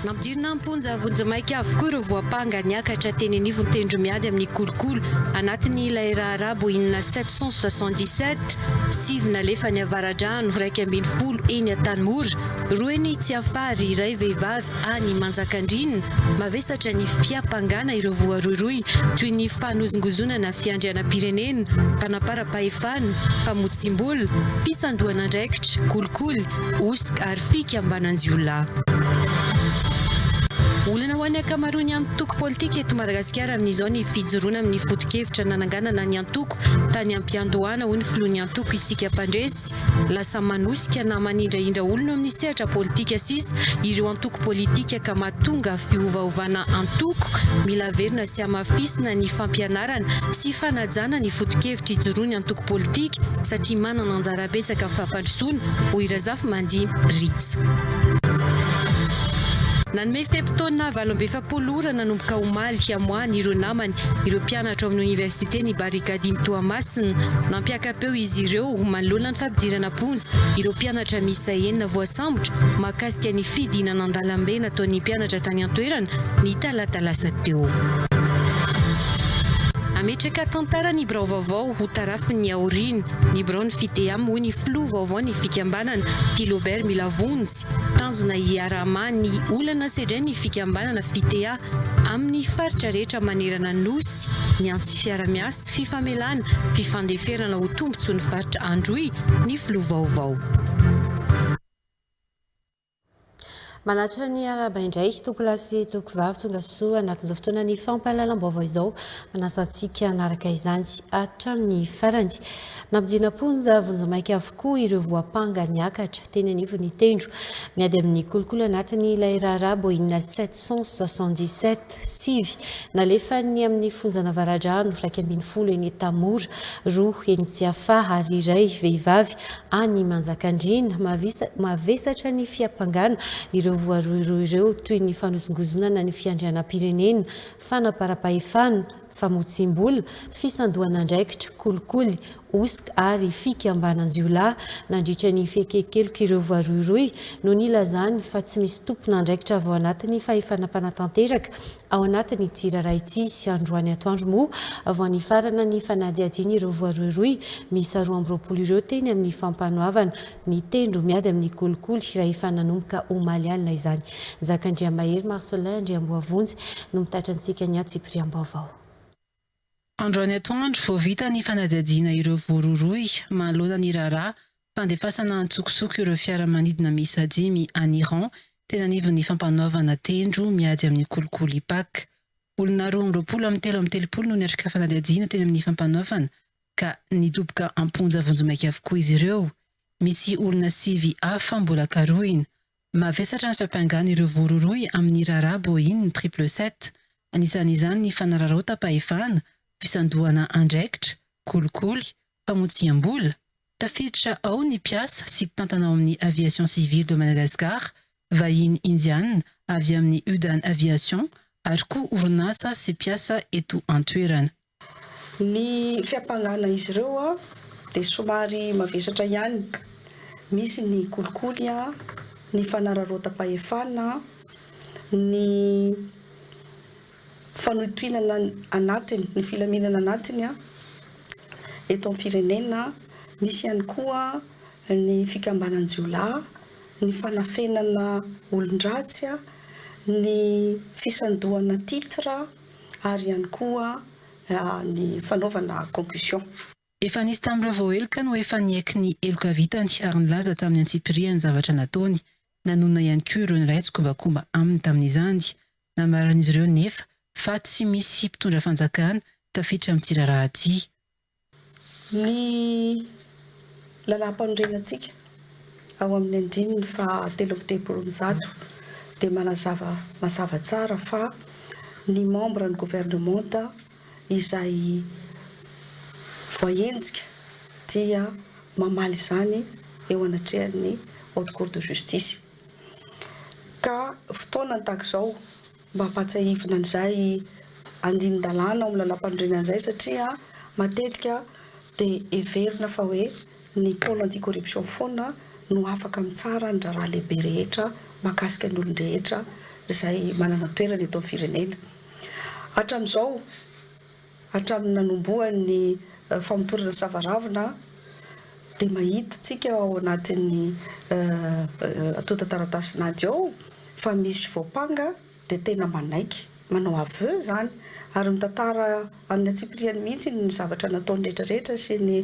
Namdirina amponja vonjamaika avokoa ireo voapanga niakatra teny anivony tendro miady amin'ny kolokolo anatiny ilay raharaha boinina 777 sivina lefa ny avaradrano 110 eny Antanimora roeny tsy afary iray vehivavy any Manjakandrinina mavesatra ny fiapangana ireo voaroiroy toy ny fanozongozonana fiandrianam-pirenena fanapara-pahefana famontsim-bola fisandohan'andraikitra kolikoly osika ary fika ambanan-jiolahy. Olana ho an'ny ankamaroany antoko politika eto Madagasikara amin'izao ny fijoroana amin'ny foto-kevitra nananganana ny antoko tany am-piandohana ho ny filohan'ny antoko isika mpandresy lasa manosika na manindraindra olona amin'ny sehatra politika sisa ireo antoko politika ka mahatonga fiovaovana antoko mila verina sy amafisina ny fampianarana sy fanajana ny foto-kevitra ijoroany antoko politika satria manana anjara betsaka fampandrosoana ho irazafy mandihy ritsa. Nanome feptaona 27 ora nanomboka omaly hiamoany ireo namany ireo mpianatra amin'ny université ny Barikady Toamasina nampiakapeo izy ireo manoloana ny fampidirana ponza ireo mpianatra miisa 9 voasambotra mahakasika ny fidinana an-dalambe nataon'ny mpianatra tany an-toerana ny talatalasa teo. Ametraka tantara ny birao vaovao ho tarafin'ny aoriny ny birao ny fiteam ho ny filo vaovao ny fikambanana Tilobert Milavonjy tanjona hiarama ny olana sedray ny fikambanana fitea amin'ny faritra rehetra manerana nosy ny antso fiara-miasa fifamelana fifandeferana ho tombontso ny faritra Androy ny filo vaovao. Manatra ny araba indray tompolasy tompivavy tonga soa anatin'izao fotoana ny fampahalalam-baovao izao manasantsika anaraka izany hatramin'ny farany. Nampidina ponja vonjamaika avokoa ireo voapanga niakatra teny anivony tendro miady amin'ny kolokolo anatiny ilay raharaha boinina 777 sivy nalefany amin'ny fonjana varadrano 110 eny Tamora roa eny Tsiafa ary iray vehivavy any Manjakandrina mavesatra ny fiapangana ireo voaroiroy ireo toy ny fanozongozonana ny fiandrianam-pirenena fanapara-pahefana famontsim-bola fisandohan'andraikitra kolikoly osika ary fika ambanan-jiolahy nandritra ny fiekekeloka ireo voaroiroy no nilazany fa tsy misy tompon'andraikitra avy ao anatin'ny fahefanam-panatanteraka ao anatin'ny tsiraray tsisy androany atoandro moa avy any farana ny fanadiadiana ireo voaroiroy miisa 20 ireo teny amin'ny fampanoavana ny tendro miady amin'ny kolikoly rehefa nanomboka omaly alina izany. Zakandriamahery Marcelin Andriamboavonjy no mitatrantsika ny Tsipriam-baovao. Androany atoandro vao vita ny fanadihadiana ireo voaroiroy manoloana ny raharaha fandefasana antsokosoko ireo fiaramanidina miisa 5 any Iran tena anivon'ny fampanaovana tendro miady amin'ny kolikoly Pâques. Olona 23 no niatrika fanadihadiana teny amin'ny fampanaovana ka nidoboka amponja vonjamaika avokoa izy ireo. Misy olona 9 hafa mbola karohina. Mavesatra ny fampiangana ireo voaroiroy amin'ny raharaha Boeing 777 anisan'izany ny fanararaota-pahefana fisandohana andraikitra, kolikoly, famontsim-bola, tafiditra ao ny mpiasa sy mpitantana ao amin'ny aviation civile de Madagascar, vahiny indiana avy amin'ny Udan Aviation ary koa orinasa sy mpiasa eto an-toerana. Ny fiapangana izy ireo dia somary mavesatra ihany. Misy ny kolikoly, ny fanararaota-pahefana, ny fanotoinana anatiny ny filaminana anatiny eto amin'ny firenena, misy ihany koa ny fikambanan-jiolahy, ny fanafenana olon-dratsy, ny fisandohana titra ary ihany koa ny fanaovana concussion. Efa nisy tamin'ireo voaheloka no efa niaiky ny eloka vitany ary nilaza tamin'ny Antsipria ny zavatra nataony nanona ihany koa ireo niray tsy kombakomba aminy tamin'izany namaran'izy ireo nefa fa tsy misy mpitondra fanjakana tafiditra amin'ny tsirarahaty. Ny lalam-panorenantsika ao amin'ny andininy fa 13 dia mazava tsara fa ny membre ny gouvernement izay voahenjika dia mamaly izany eo anatrehan'ny haute cour de justice. Ka fotoana tahaka izao mba hampatsahivina an'izay andinin-dalàna ao amin'ny lalam-panorenan'izay satria matetika dia heverina fa hoe ny pôle anti-corruption foana no afaka mitsara ny raha lehibe rehetra mahakasika ny olon-drehetra izay manana toerana eto amin'ny firenena. Hatramin'izao, hatramin'ny nanombohan'ny famotorana savaravina dia mahita tsika ao anatin'ny tonta-taratasy ao fa misy voapanga dia tena manaiky, manao aveu zany, ary mitantara amin'ny atsipiriany mihitsy ny zavatra nataony rehetrarehetra sy ny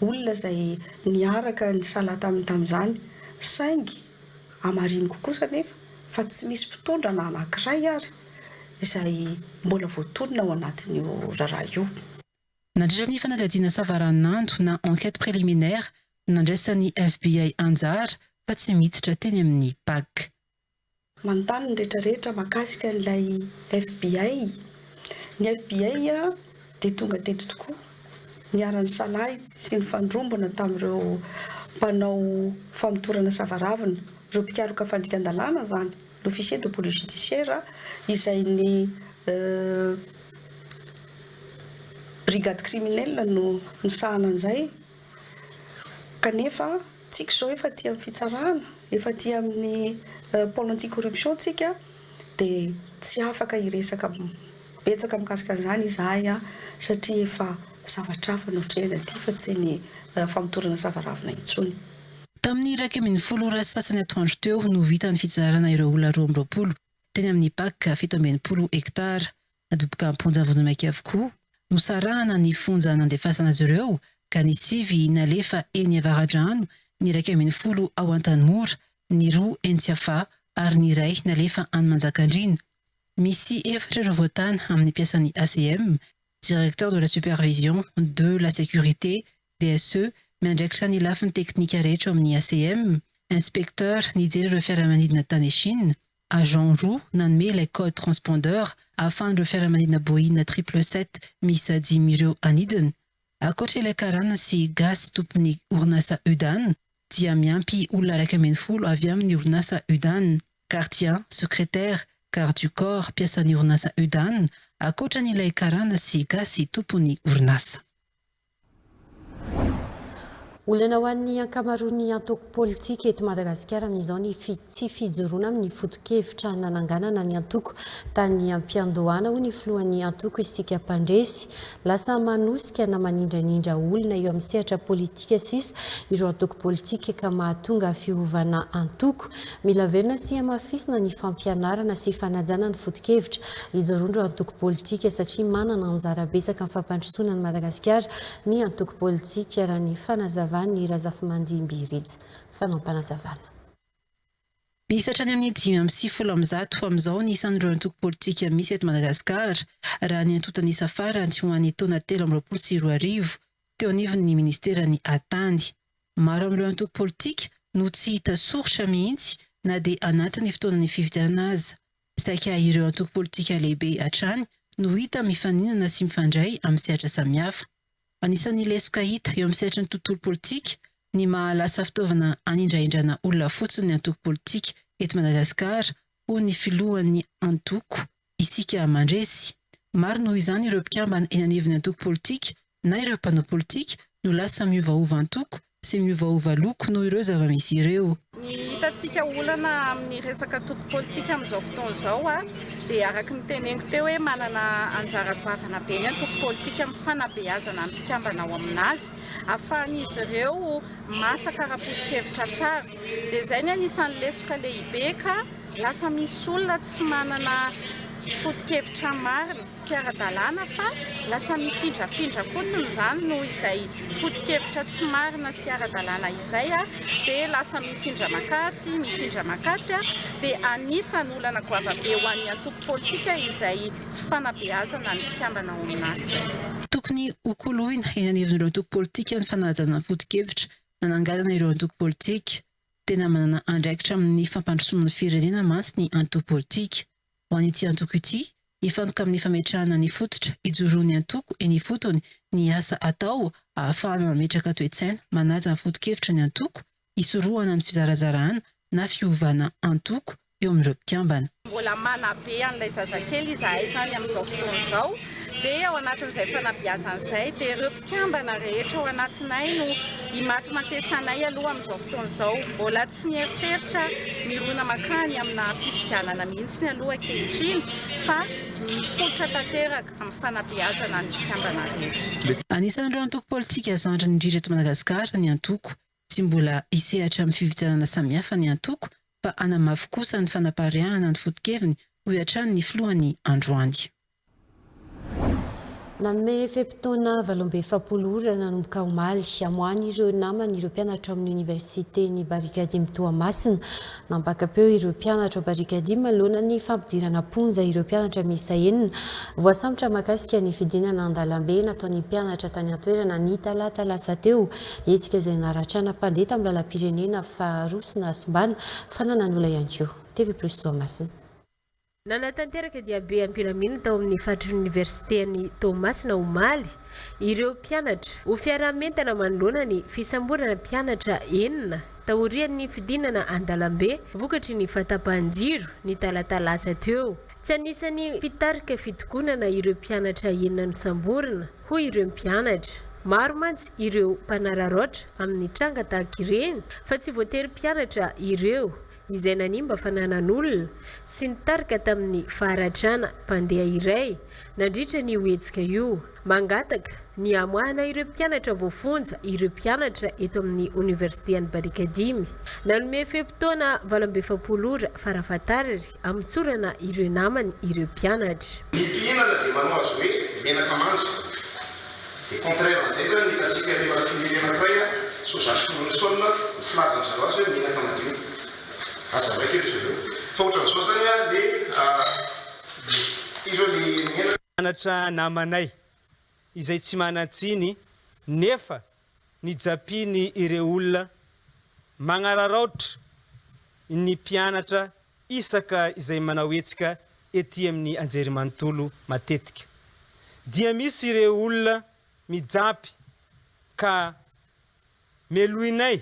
olona izay niaraka ny sala tamin'izany, saingy amariniko kosa nefa fa tsy misy mpitondra na anankiray ary izay mbola voatonona ao anatin'io raharaha io. Nandritra ny fanadihadiana savaranandro na enquête préliminaire nandraisan'ny FBI anjara fa tsy miditra teny amin'ny PAC. Manontany ny rehetrarehetra mahakasika n'ilay FBI. Ny FBI dia tonga teto tokoa niara-ny salahy sy ny fandrombona tamin'ireo mpanao famotorana savaravina, ireo mpikaroka fandikan-dalàna zany, l'officier de police judiciaire izay ny brigade criminelle no nisahana an'izay. Kanefa tsika izao efa tia amin'ny fitsarana, efa tia amin'ny pôle anti-corruption tsika, dia tsy afaka hiresaka betsaka mikasika an'izany izahay satria efa zavatra hafa notrehana aty fa tsy ny famotorana savaravina intsony. Tamin'ny 12 sasany atoandro teo no vita ny fitsarana ireo olona 20 teny amin'ny PAC 17 hektara nadoboka amponjavondomaika avokoa. Nosarahana ny fonja nandefasana azy ireo ka ny sivy nalefa eny Avaradrano, ny 10 ao Antanimora, ny 2 eny Tsiafa ary ny 1 nalefa any Manjakandriana. Misy 4 ireo voatany amin'ny piasan'ny ACM, directeur de la supervision, de la sécurité, DSE, miandraikitra ny lafiny teknika rehetra amin'ny ACM, inspecteur nijery ireo fiaramanidina tany Chine, agent roa nanome ilay code transpondeur ahafahan'ireo fiaramanidina Boeing 777 misy 10 ireo anidina. Ankoatra ilay karana sy gasy tompon'ny orinasa UDAN, dia miampy olona 10 avy amin'ny orinasa UDAN, gardien, secrétaire, garde du corps piasan'ny orinasa UDAN, ankoatra n'ilay karana sy gasy tompon'ny orinasa. Olana ho an'ny ankamaroan'ny antoko politika eto Madagasikara amin'izao ny tsy fijoroana amin'ny foto-kevitra nananganana ny antoko tany am-piandohana ho ny filohan'ny antoko isika mpandresy, lasa manosika na manindranindra olona eo amin'ny sehatra politika sisa ireo antoko politika ka mahatonga fiovana antoko. Mila velona sy hamafisina ny fampianarana sy fanajana ny foto-kevitra ijoroandro antoko politika satria manana anjara betsaka amin'ny fampandrosoana ny Madagasikara ny antoko politika raha ny fanazavana ny Razafimandimbiritsa fanampanazavana. Misatra ny amin'ny 5.9 amin'izao ny isan'ireo antoko politika misy eto Madagasikara raha ny antotany safarany ho an'ny taona 2024 teo anivon'ny ministerany Atany. Maro amin'ireo antoko politika no tsy hita soratra mihitsy na dia anatin'ny fotoanany fifidianana azy. Saika ireo antoko politika lehibe hatrany no hita mifaninana sy mifandray amin'ny sehatra samihafa. Anisan'ny lesoka hita eo amin'ny sehatra ny tontolo politika ny mahalasa fitaovana anindraindrana olona fotsiny ny antoko politika eto Madagasikara ho ny filohan'ny antoko isika mandresy. Maro noho izany ireo mpikambana eny anivon'ny antoko politika na ireo mpanao politika no lasa miovaova antoko sy miovaova loko noho ireo zava-misy ireo. Ny hitantsika olana amin'ny resaka antoko politika amin'izao fotoana izao dia araka ny teneniko teo hoe manana anjara goavana be ny antoko politika amin'ny fanabeazana ny mpikambana ao aminazy ahafahan'izy ireo masaka raha-poti-kevitra tsara. Dia izay ny anisan'ny lesoka lehibe ka lasa misy olona tsy manana foto-kevitra marina sy ara-dalàna fa lasa mifindrafindra fotsiny izany noho izay foto-kevitra tsy marina sy ara-dalàna izay dia lasa mifindra makatsy dia anisany olana goava-be ho an'ny antoko politika izay tsy fanabeazana ny mpikambana ao aminazy. Tokony hokoloina eny anivon'ireo antoko politika ny fanajana foto-kevitra nananganana ireo antoko politika. Tena manana andraikitra amin'ny fampandrosoana ny firenena mantsy ny antoko politika. Ho an'ity antoko ity, hifantoka amin'ny fametrahana ny fototra ijoroan'ny antoko eny fotony ny asa atao ahafahana mametraka toe-tsaina manaja ny foto-kevitra ny antoko, hisorohana ny fizarazarahana na fiovana antoko eo amin'ireo mpikambana. Mbola manabe an'ilay zazakely izahay izany amin'izao fotoana izao dia ao anatin'izay fanabeazan'izay dia ireo mpikambana rehetra ao anatinay no imaty-matesanay aloha amin'izao fotoan'izao mbola tsy mieritreritra mirona makany amina fifidianana mihitsy ny aloha ankehitriny fa mifotra tanteraka amin'ny fanabeazana ny mpikambana rehetra. Anisan'ireo antoko politika zandriny indrindra eto Madagasikara ny antoko tsy mbola isehatra amin'ny fifidianana samihafa ny antoko fa anamafy kosa ny fanapariahana ny foto-keviny ho hiatrany ny filohan'ny Androany. Nanome fepitona valombe fapolora nanomboka omaly amoany ireo namany ireo mpianatra amin'ny université ny Barikadimy Toamasina nampakapeo ireo mpianatra Barikadimy manoloana ny fampidirana ponja ireo mpianatra miisa enina voasambotra mahakasika ny fidinana an-dalambe nataon'ny mpianatra tany an-toerana ny talata lasa teo hetsika izay naratrana mpandeha tamin'ny lalam-pirenena farosina Simbana fananan'olona ihany koa. TV+ Toamasina. Nanatanteraka dia be ampiramina tao amin'ny fatriny universitény Toamasina omaly ireo mpianatra ho fiarahamentana manoloana ny fisamborana mpianatra enina taorian'ny fidinana an-dalambe vokatry ny fatapahan-jiro ny talata lasa teo. Tsy anisany mpitarika fitokonana ireo mpianatra enina nosamborana hoy ireo mpianatra. Maro mantsy ireo mpanararoatra amin'ny tranga tahaka ireny fa tsy voatery mpianatra ireo izay nanimba fananan'olona sy nitarika tamin'ny faharatrana mpandeha iray nandritra ny hoetsika io mangataka ny amoahana ireo mpianatra voafonja ireo mpianatra eto amin'ny universitény Barikadimy nanome fepitona valambe fapolora farafatarary amitsorana ireo namany ireo mpianatra. Ny mpianatra dia manao azy hoe menaka mandry dia contraire an'izay zany ny hitantsika rehefa finirena anankiray sozasy solona filazana zareo azy hoe menaka madio asa vai kely izy fa ohatran'izao zany a dia izy hoe ny mpianatra namanay izay tsy manatsiny nefa nijapiany ireo olona magnararaotra ny mpianatra isaka izay manao hetsika ety amin'ny anjerimanontolo matetika dia misy ireo olona mijapy ka meloinay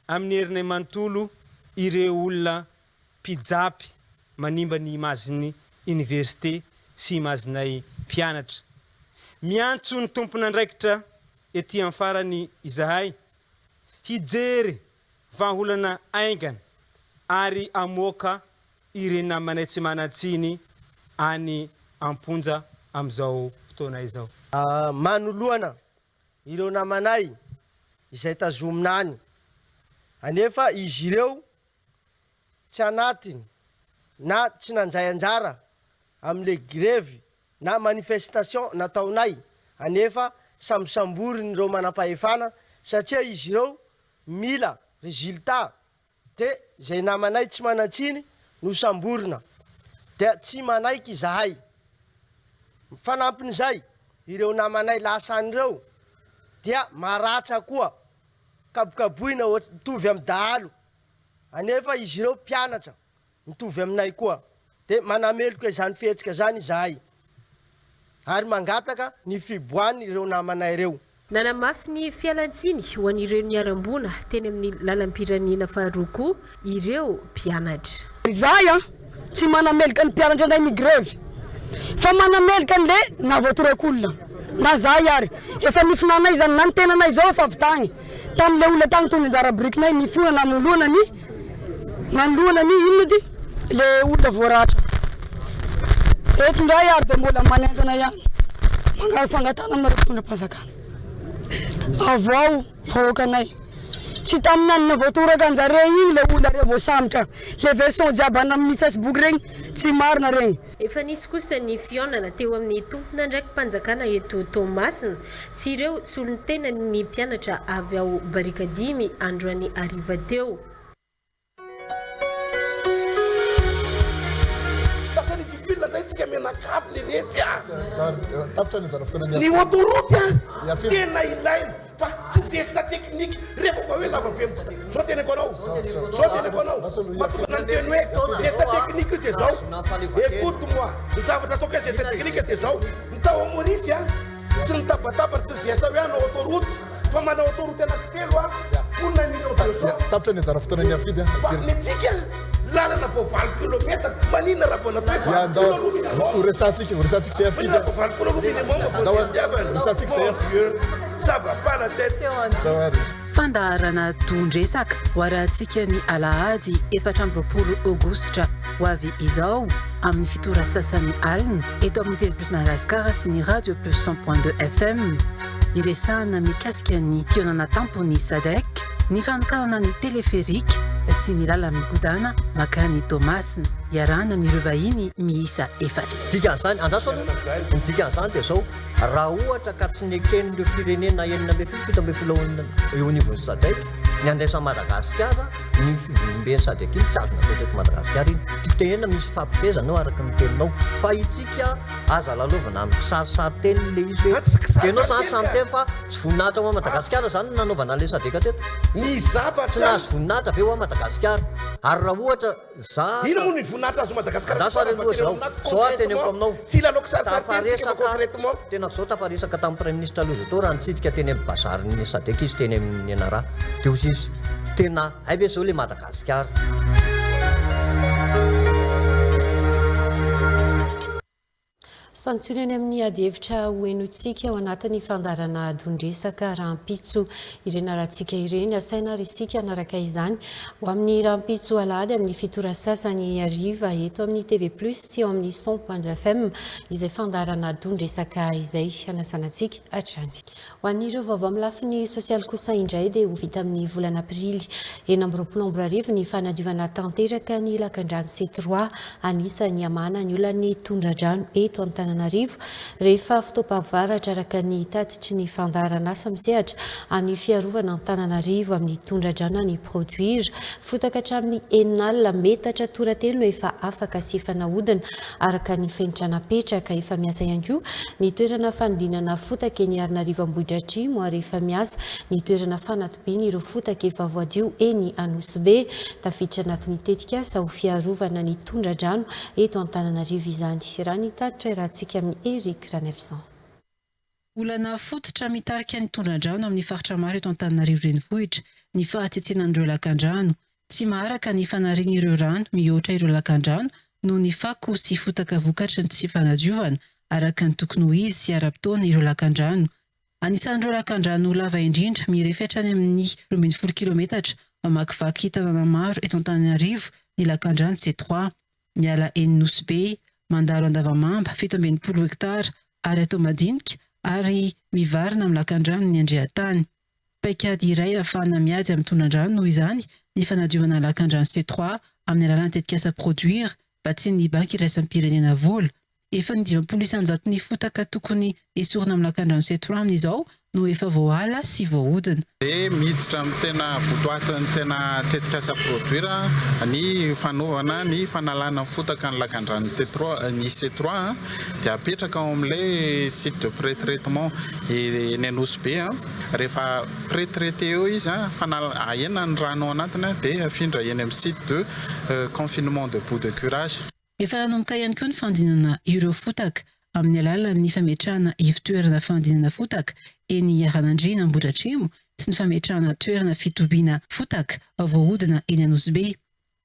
amin'ny herinay manontolo ireo olona mpijapy manimba ny imaziny université sy imazinay mpianatra miantso ny tompon'andraikitra ety amin'ny farany izahay hijery vahaolana aingana ary amoaka ireo namanay tsy manatsiny any amponja amin'izao fotoana izao. Manoloana ireo namanay izay tazominany anefa izy ireo tsy anatiny na tsy nanjay anjara amin'le grevy na manifestation nataonay anefa sambosamboriny ireo manam-pahefana satria izy ireo mila résultat dia zay namanay tsy manatsiny no samborina dia tsy manaiky izahay fanampin'izay ireo namanay lasan'ireo dia maratsa koa kabokaboina mitovy amin'ny dahalo anefa izy ireo mpianatra mitovy aminay koa dia manameloka izany fihetsika zany izahay ary mangataka ny fiboahany ireo namanay ireo. Nanamafy ny fialantsiny ho an'ireo niarambona teny amin'ny lalam-pirenena faharoa ireo mpianatra. Izahay tsy manameloka ny mpianatra anay ny grevy fa manameloka an'le navoatorakolona na zahay ary efa nifinanay zany na ny tenanay zao efa avy tagny tamin'le olona tagny tony anjara birikinay nifona nanoloana ny inona ty le olona voaratra eto ndray ary dia mbola manentana ihany mangaro fangatana aminareo mpitondram-panjakana avao vahoakanay tsy taminany navoatoraka anjare igny le olona re voasambotra le version jiaby ana amin'ny Facebook regny tsy marina regny. Efa nisy kosa ny fionana teo amin'ny tompona ndraiky mpanjakana eto Toamasina sy ireo solon-tena ny mpianatra avy ao Barikadimy androany ariva teo. Ny autoroute tena ilaina fa tsy zesta teknika rehefa mba hoe lava be zao tenako anao matonga nanteny hoe zesta teknika io dia zao écoute moi ny zavatra ataoko hoe zesta teknika dia zao nitao amorisy tsy nitabatabatra tsy zesta hoe anao autoroute fa manao autoroute anankitelo 1 million 200 tapitra ny anjara fotoana ny afidy mitsika lalana vao 20 kilometra maninona raha vao natao horesantsika zay maninona vao 20 kilometra resantsika zay zava-pana tety fandaharana tondresaka hoarahantsika ny alahady 14 aogositra ho avy izao amin'ny fitora sasany alina eto amin'ny TV Plus Madagasikara sy ny Radio Plus 100.2 FM iresahana mikasika ny fionana tampony Sadek ny fanokanana ny teleférika sy ny lala migodana makany Tomasina iarahana amin'ireo vahiny miisa 4 dikan'izany andrasolo ny dikan'izany dia zao raha ohatra ka tsy neken'ireo firenena enina ambe fito ambe folo eo anivon'ny Sadek ny andraisa Madagasikara ny fivimbeny Sadek iny tsy azona teto Madagasikara iny tiako tenena misy fampifezana ao araka ny teninao fa itsika aza lalovana amin'ny kisarisary teny le izy hoe tenao zany samy teny fa tsy voninahitra ao Madagasikara zany nanaovana le Sadeka teto ny zava tsy nahazo voninahitra be ao Madagasikara ary raha ohatra za ino moa ny voninahitra azo Madagasikara zao ateneko aminao tsy ilanao kisarisary concrètement tena zao tafaresaka tamin'ny prime ministre aloha zao raha nitsidika teny amin'ny bazary Sadek izy teny amin'ny anara dia ozy izy tena aibe zao le Madagasikara santsony any amin'ny adihevitra hoenotsika ao anatin'ny fandarana adondresaka rahampitso ireny arahantsika ireny asaina ary isika anaraka izany ho amin'ny rahampitso alahady amin'ny fitora sasany ariva eto amin'ny TV Plus sy ao amin'ny 100.2 FM izay fandarana adondresaka izay anasanantsika hatrany ho an'ireo vaovao amin'ny lafiny sosialy kosa indray dia ho vita amin'ny volana aprily 2024 ny fanadiovana tanteraka ny lakan-drano C3 anisan'ny amana ny olany tondradrano eto Antananarivo rehefa fotoam-pahavaratra araka ny tatitry ny fandarana asa misehatra any fiarovana Antananarivo amin'ny tondradrano ny produire fotaka hatramin'ny enina metatra toratelo no efa afaka sifana hodina araka ny fenitra napetraka efa miasa ihany koa ny toerana fanodinana fotaka eny Arinarivo Ambohidratrimo ary efa miasa ny toerana fanatobiny ireo fotaka efa voadio eny Anosibe tafiditra anatin'ny tetikasa ho fiarovana ny tondradrano eto Antananarivo izany raha ny tatitra rahantsika amin'ny Eric Ranefsan. Olana fototra mitarika ny tondradrano amin'ny faritra maro eto Antananarivo renivohitra ny fahatsitsinan'ireo lakan-drano tsy maharaka ny fanarin'ireo rano mihoatra ireo lakan-drano no ny fako sy fotaka vokatra ny tsy fanadiovana araka ny tokony ho izy sy ara-potoana ireo lakan-drano. Anisan'ireo lakan-drano lava indrindra mirefetra any amin'ny 12 kilometatra mamakivaky tanàna maro eto Antananarivo ny lakan-drano C3 miala eny Nosibe mandalo Andavamamba 17 hektara ary atao madinika ary mivarina amin'ny lakan-drano ny Andriatany. Paikady iray ahafahana miady amin'ny tondradrano noho izany ny fanadiovana lakan-drano C3 amin'ny alalan'ny tetikasa produire mba tsy ny banky iraisam-pirenena vola. Efa ny 20% ny fotaka tokony esorina amin'ny lakan-drano C3 amin'izao no efa voala sy voahodina. Miditra amin'ny tena votoatin'ny tena tetikasa produire ny fanaovana ny fanalana fotaka ny lakan-drano ny C3 dia apetraka ao amin'ilay site de pré-traitement eny Anosy-be rehefa pré-traité eo izy ahenana ny rano ao anatiny dia afindra eny amin'ny site de confinement de bout de curage. Efa nanomboka ihany koa ny fandinana ireo fotaka amin'ny alalan'ny fametrahana ivitoerana fandinana fotaka eny Aranandriana Ambohidratrimo sy ny fametrahana toerana fitobiana fotaka voahodina eny Anosy-be.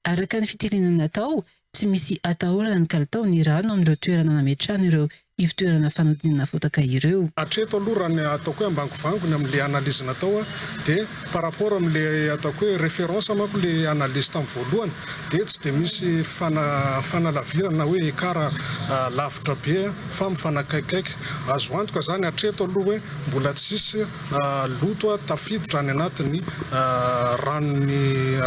Araka ny fiterenana natao, tsy misy atahorana ny kalitao ny rano amin'ireo toerana nametrahana ireo ivitoerana fanodinana fotaka ireo. Hatreto aloha raha ny ataoko hoe ambangovangony amin'ilay analyse natao dia par rapport amin'ilay ataoko hoe référence manko ilay analyse tamin'ny voalohany dia tsy dia misy fanalavirana hoe ekara lavitra be fa mifanakaikaiky. Azo antoka zany hatreto aloha hoe mbola tsisy loto tafiditra any anatin'ny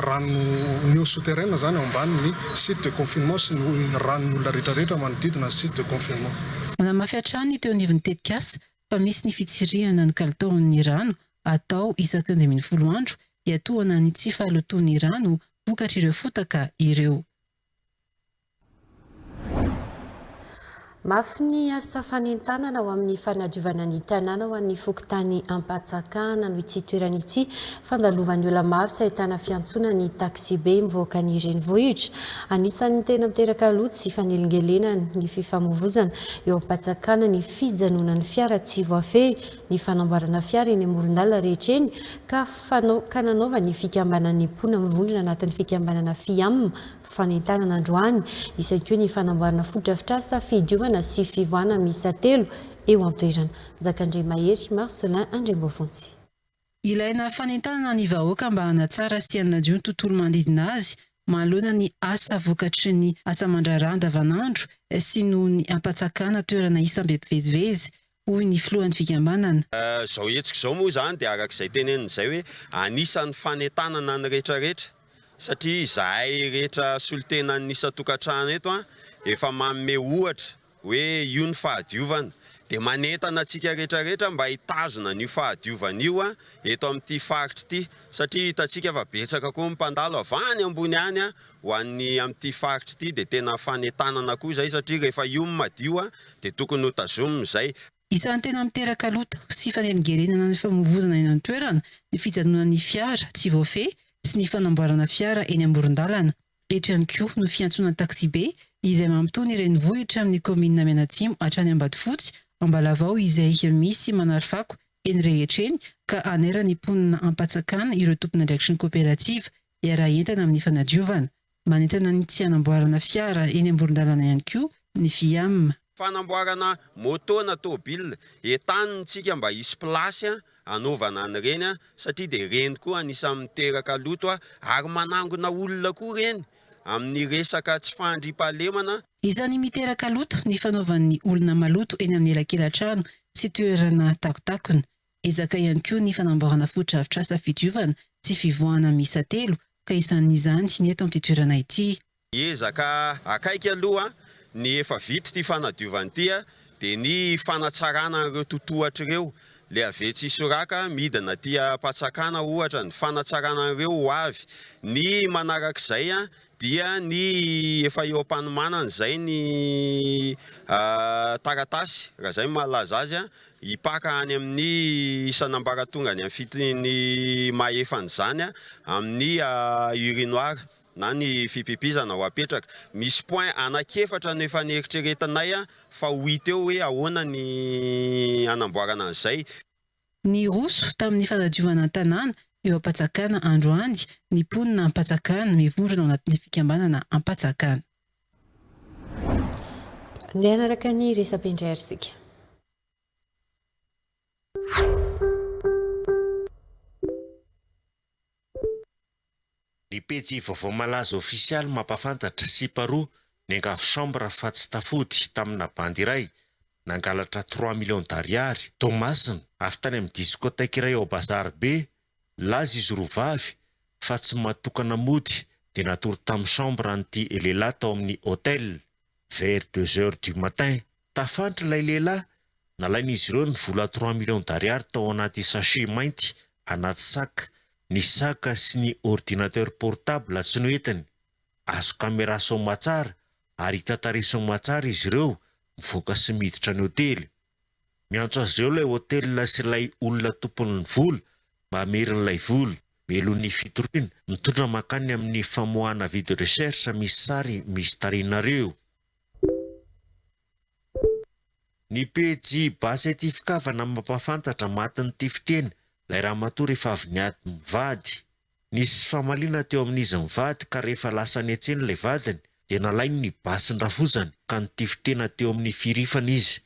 rano souterrain zany ao ambanin'ny site de confinement sy ny ranon'olona rehetrarehetra manodidina site de confinement. Manamafy hatrany teo anivon'ny tetikasa fa misy ny fitsirihana ny kalitaon'ny rano atao isaky ny 10 andro hiatohana ny tsy fahalotoan'ny rano vokatra ireo fotaka ireo. mafy ny asa fanentanana ho amin'ny fanadiovana ny tanàna ho an'ny fokotany Ampatsakana no ity toerana ity fandalovan'ny olona maro tsy ahitana fiantsona ny taxi be mivoaka ny renivohitra. Anisan'ny tena miteraka loto sy fanelingelena ny fifamoivoizana eo Ampatsakana ny fijanonan'ny fiara tsy voafehy, ny fanamboarana fiara eny amoron-dalana rehetra eny ka nanaova ny fikambanan'ny mpona mivondrona anatin'ny fikambanana FIAM fanentanana androany. Isay koa ny fanamboarana fodrafitrasa fidiovana sy fivoana misa telo eo an-toerana. Zakandre Mahery, Marcelin Andrembofontsy. Ilaina fanentanana ny vahoaka mba hanatsara sy hanadio ny tontolo manodidina azy manoloana ny asa vokatry ny asa mandraharaha andavanandro sy noho ny Ampatsakana toerana isambe mpivezivezy hoy ny filohan'ny fikambanana. Zao hetsika zao moa zany dia arak'izay tenenin'izay hoe anisan'ny fanentanana ny rehetrarehetra satria izahay rehetra solitena nisa tokantrano eto efa manome ohatra hoe io ny fahadiovana dia manentana antsika rehetrarehetra mba hitazona n'io fahadiovana io eto amin'ity faritra ity satria hitantsika fa betsaka koa mpandalo avany ambony any ho an'ny amin'ity faritra ity dia tena fanentanana koa izay satria rehefa io madio dia tokony ho tazomina izay. Isan'ny tena miteraka loto sy fanelingelenana ny famovozana eny an-toerana ny fijanonan'ny fiara tsy voafehy sy ny fanamboarana fiara eny amoron-dalana. Eto ihany koa no fiantsonana taxi be izay mampitony renivohitra amin'ny komina Menatsimo hatrany Ambatofotsy, Ambalavao izay misy manarifako eny rehetra eny ka anerany mponina Ampatsakana ireo tompona andraikitry ny kooperativa iara-entana amin'ny fanadiovana. Manentana ny tsy hanamboarana fiara eny amoron-dalana ihany koa ny FIAM. Fanamboarana moto na tôbila entanitsika mba hisy plasy anaovana an'ireny satria dia reny koa anisan'ny miteraka loto ary manangona olona koa reny amin'ny resaka tsy fandriam-pahalemana. Izany miteraka loto ny fanaovan'ny olona maloto eny amin'ny elakelan-trano sy toerana takotakona. Ezaka ihany koa ny fanamboarana fotodrafitrasa fidiovana sy fivoahana misa telo ka isan'izany ny eto amin'ity toerana ity. Ezaka akaiky aloha ny efa vita ity fanadiovana ity dia ny fanatsarana ireo totohatra ireo le avetsy isoraka midina ty Ampatsakana ohatra ny fanatsarana ireo ho avy. Ny manarak'izay dia ny efa eo am-panomanana izay ny taratasy raha izay malaza azy hipaka any amin'ny isan'ambaratonga any amin'ny fitiny mahefan'izany amin'ny urinoir na ny fipipizana ho apetraka. Misy point anakefatra no efa nieritreretanay fa ho hita eo hoe ahoana ny anamboarana an'izay. Ny roso tamin'ny fanadiovana tanàna eo Ampatsakana androany ny mponina Ampatsakana mivondrona ao anatin'ny fikambanana Ampatsakana. Andeha hanaraka ny resam-pendrairsika. Ny pejy vaovao malaza ofisialy mampafantatra sy paroa ny angavo chambre fa tsy tafody tamina bandy iray nangalatra 3 millions d'ariary. Tomasina avy tany amin'ny diskoteka iray ao Bazary be laza izy roa vavy fa tsy matokana mody dia natory tamin'ny chambre an'ity lehilahy tao amin'ny hôtel vers 2h du matin. Tafantry ilay lehilahy nalain'izy ireo ny vola 3 millions d'ariary tao anaty sachet mainty anaty saka. Ny saka sy ny ordinateur portable tsy noentiny. Azo caméra somatsara ary hitatare somatsara izy ireo mivoaka sy miditra ny hôtely. Miantso azy ireo ilay hôtely sy ilay olona tompon'ny vola mba hamerin'ilay vola. Meloan'ny fitoriana mitondra makany amin'ny famoahana video recherche misy sary misy tarinareo. Ny pejy basetifikaavana mampafantatra matin'ity fiteny ilay ramatoa rehefa avy niady mivady. Nisy famalina teo amin'izy mivady ka rehefa lasa ny antsena ilay vadiny dia nalainy ny basin-drafozany ka nitifitena teo amin'ny firifana izy.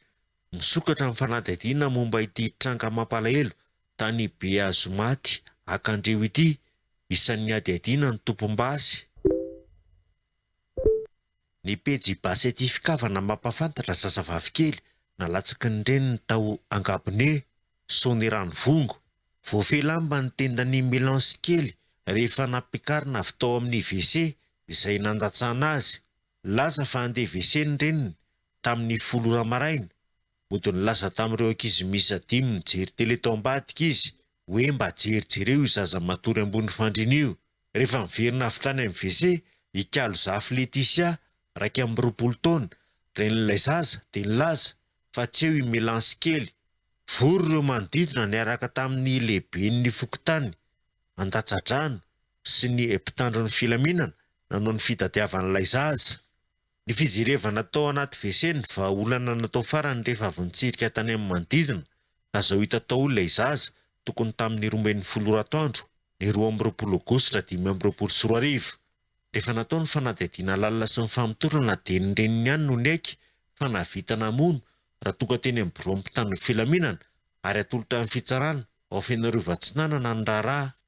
Misokatra amin'ny fanadihadiana momba ity tranga mampalahelo tany Beazomaty Akandreo ity isan'ny adihadiana ny tompom-basy. Ny pejy basetifikaavana mampafantatra zazavavy kely nalatsaky ny reniny tao Angabone Sonerano Vongo. Voafelamba ny tendany melange kely rehefa napikarina avy tao amin'ny WC izay nandatsahana azy. Laza fa andeha WC ny reniny tamin'ny 10 maraina. Mody nilaza tamin'ireo ankizy miisa 5 mijery tele tao ambadika izy hoe mba jerijereo zaza matory ambony fandrina io. Rehefa miverina avy tany amin'ny WC ikalo zafy Leticia 2 taona ren'ilay zaza dia nilaza fa tsy eo imelansi kely vory ireo manodidina niaraka tamin'ny lehiben'ny fokotany andatsadrana sy ny mpitandro ny filaminana nanao ny fitadiavan'ilay zaza ny fijerevana tao anaty veseny va olana natao farany rehefa avy nitsirika tany amin'ny manodidina ka zao hita tao ilay zaza tokony tamin'ny 12 ratoandro ny 12 aogositra 2024 rehefa natao ny fanadihadiana lalina sy ny famitorana dia ny reniny ihany no naiky fa navita namono raha tonga teny amin'ny biro mpitandro ny filaminana ary atolotra amin'ny fitsarana ao fenareo vatsinanana ny raharaha.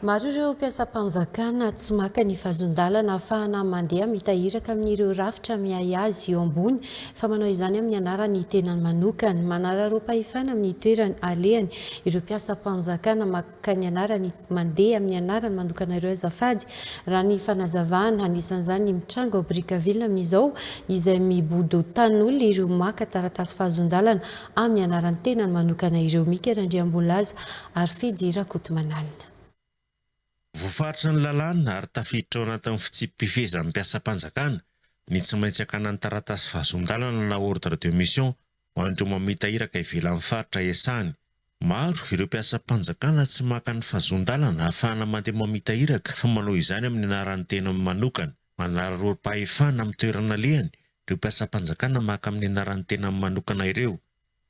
Maro ireo mpiasam-panjakana tsy maka ny fahazon-dalana ahafahana mandeha mitahiraka amin'ireo rafitra miay azy eo ambony fa manao izany amin'ny anarany tenany manokany manararo-pahefana amin'ny toerany alehany ireo mpiasam-panjakana maka ny anarany mandeha amin'ny anarany manokana ireo azafady raha ny fanazavana anisan'izany ny mitranga ao Brickaville amin'izao izay mibodo tan'olona ireo maka taratasy fahazon-dalana amin'ny anarany tenany manokana ireo mikerandriam-bolaza ary fidy Rakotomanalina. Voafaritra ny lalàna ary tafiditra ao anatin'ny fitsipifezan'ny mpiasam-panjakana ny tsy maintsy akana ny taratasy fahazon-dalana na ordre de mission ho an'ireo mamitahiraka ivelan'ny faritra iasany. Maro ireo mpiasam-panjakana tsy maka ny fahazon-dalana ahafahana mandeha mamitahiraka fa manao izany amin'ny anaran'ny tena manokana manararo-pahefana amin'ny toerana lehany ireo mpiasam-panjakana maka amin'ny anaran'ny tena manokana ireo.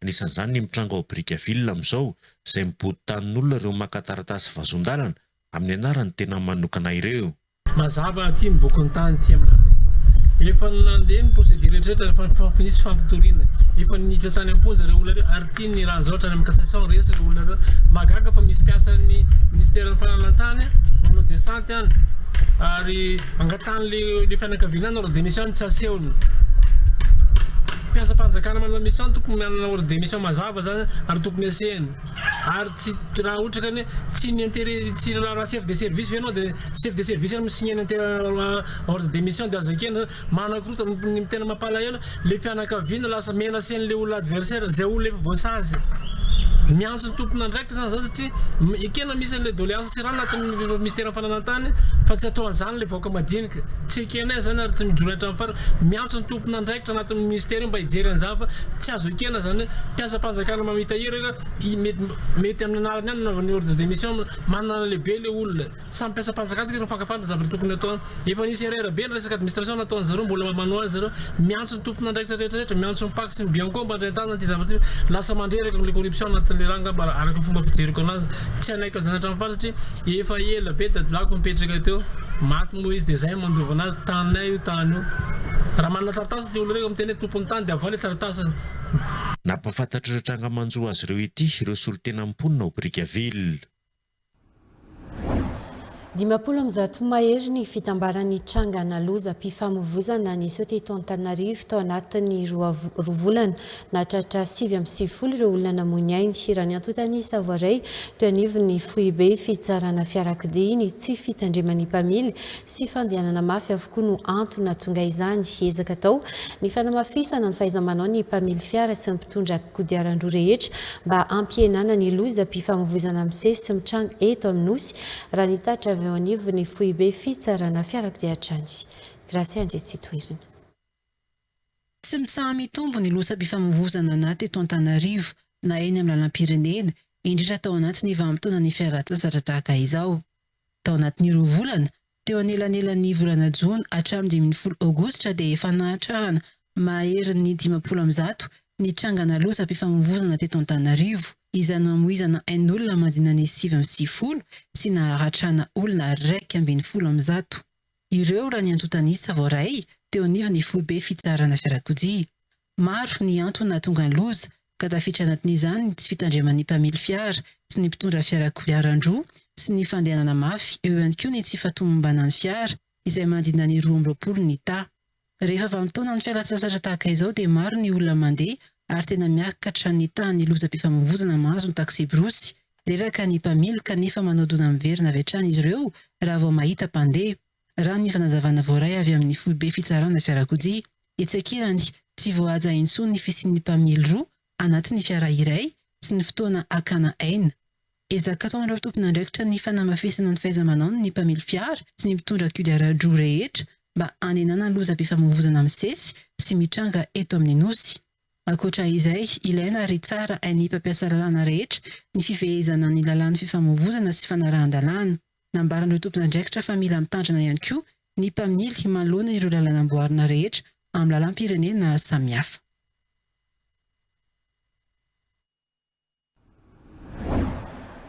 Anisan'izany ny mitranga ao Brickaville amin'izao izay mibody tanin'olona ireo maka taratasy fahazon-dalana amin'ny anarany tena manokana ireo. Mazava aty miboaka ny tany ty amin'aty efa nandeha ny procédure rehetra rehefa finisy fampitoriana efa niditra tany am-ponja ireo olona ireo ary ty ny raha zao hatrany amin'ny cassation resy ireo olona ireo magaga fa misy mpiasan'ny ministère ny fananantany manao descente any ary angatany le fianakaviana ny ordre de mission tsy asehony mpiasam-panjakana manao mission tokony manana ordre de mission mazava zany ary tokony asehany ary tsy raha ohatra ka ny tsy ny intérêt tsy raha chef de service venao de chef de service any misigné ordre de mission de azakena manakrota ny tena mampalahelo le fianakaviana lasa mena sen'le olona adversaire zay olona efa voasazy miantso ny tompona andraikitra zany zao satria ekena misy an'le doléance sy raha anatin'ny ministère ny fananantany fa tsy atao an'izany le vahoaka madinika tsy ekena zany ary tsy mijoratra amin'ny fara miantso ny tompona andraikitra anatin'ny ministère mba hijery an'izany fa tsy azo ekena zany mpiasam-panjakana mamitahiraka mety amin'ny anarany ihany nanaovany ordre de mission manana lehibe le olona samy mpiasam-panjakana tsika mifankafantatra zavatra tokony atao efa nisy erreur be ny resaka administration nataony zareo mbola manao azy zareo miantso ny tompona andraikitra rehetrarehetra miantso ny paky sy ny bianco mba andren-tany ty zavatra lasa mandreraka le corruption anatin'le ranga mba araka fomba fijeriko anazy tsy anaika zany hatrany fara satria efa ela be dadilako mipetraka teo maty moa izy de zay mandova anazy tanynay io tany io raha manana taratasy ty olo reka miteny tompony tany de avaly taratasy. Nampafantatra ireo tranga manjo azy ireo ity ireo solotena amponina ao Brickaville. 10 mahery ny fitambaran'ny trangana loza mpifamovozana niseo teto Antananarivo tao anatin'ny roa volana nahatratra 7 ireo olona namony ainy raha ny antotany Savoaray teo anivon'ny foibe fitsarana fiarakodia ny tsy fitandreman'ny mpamily sy fandehanana mafy avokoa no antony tonga izany ezaka tao ny fanamafisana ny fahaiza-manao ny mpamily fiara sy ny mpitondra kodiaran-droa rehetra mba ampihenana ny loza mpifamovozana amin'ny sy mitranga eto amin'ny nosy raha nitatra eo anivon'ny foibe fitsarana fiarakodia hatrany. Gracia Andretsy toerana. Tsy mitsaha mitombo ny loza mpifamovozana anaty eto Antananarivo na eny amin'ny lalam-pirenena indrindra tao anatin'ny vanim-potoana ny fiaraha-tsasatra tahaka izao. Tao anatin'ny 2 volana teo anelanelan'ny volana Jona hatramin'ny 10 Aogositra dia efa nahatrahana mahery ny 10 ny trangana loza mpifamovozana teto Antananarivo izany amoizana ain'olona mandina ny 7 sy naharatrana olona 170. Ireo raha ny antotany Savoaray teo anivon'ny foibe fitsarana fiarakodia. Maro ny antony tonga ny loza ka tafiditra anatin'izany ny tsy fitandreman'ny mpamily fiara sy ny mpitondra fiarakodiaran-droa sy ny fandehanana mafy eo ihany koa ny tsy fatomombanan'ny fiara izay mandina ny 12 ny ta. Rehefa vanim-potoana ny fialan-tsasatra tahaka izao dia maro ny olona mandeha ary tena miakatra ny tany loza mpifamovozana mahazo ny taxi brosy reraka ny mpamily kanefa manao dona miverina avy hatrany izy ireo raha vao mahita mpandeha. Raha ny fanazavana voaray avy amin'ny foibe fitsarana fiarakodia etsakirany tsy voahaja intsony ny fisian'ny mpamily roa anatin'ny fiara iray sy ny fotoana akana aina. ezaka ataonareo tompon'andraikitra ny fanamafisana ny fahaiza-manao ny mpamily fiara sy ny mitondra kodiaran-droa rehetra mba hanenana ny lozam-pifamoivoizana amin'ny sesy sy mitranga eto amin'ny nosy. Ankoatra izay, ilaina ary tsara hainy mpampiasa lalàna rehetra ny fifehezana ny lalàna fifamoivoizana sy fanarahan-dalàna. Nambaran'ireo tompon'andraikitra fa mila mitandrina ihany koa ny mpamily manoloana ireo lalàna amboarina rehetra amin'ny lalàm-pirenena samihafa.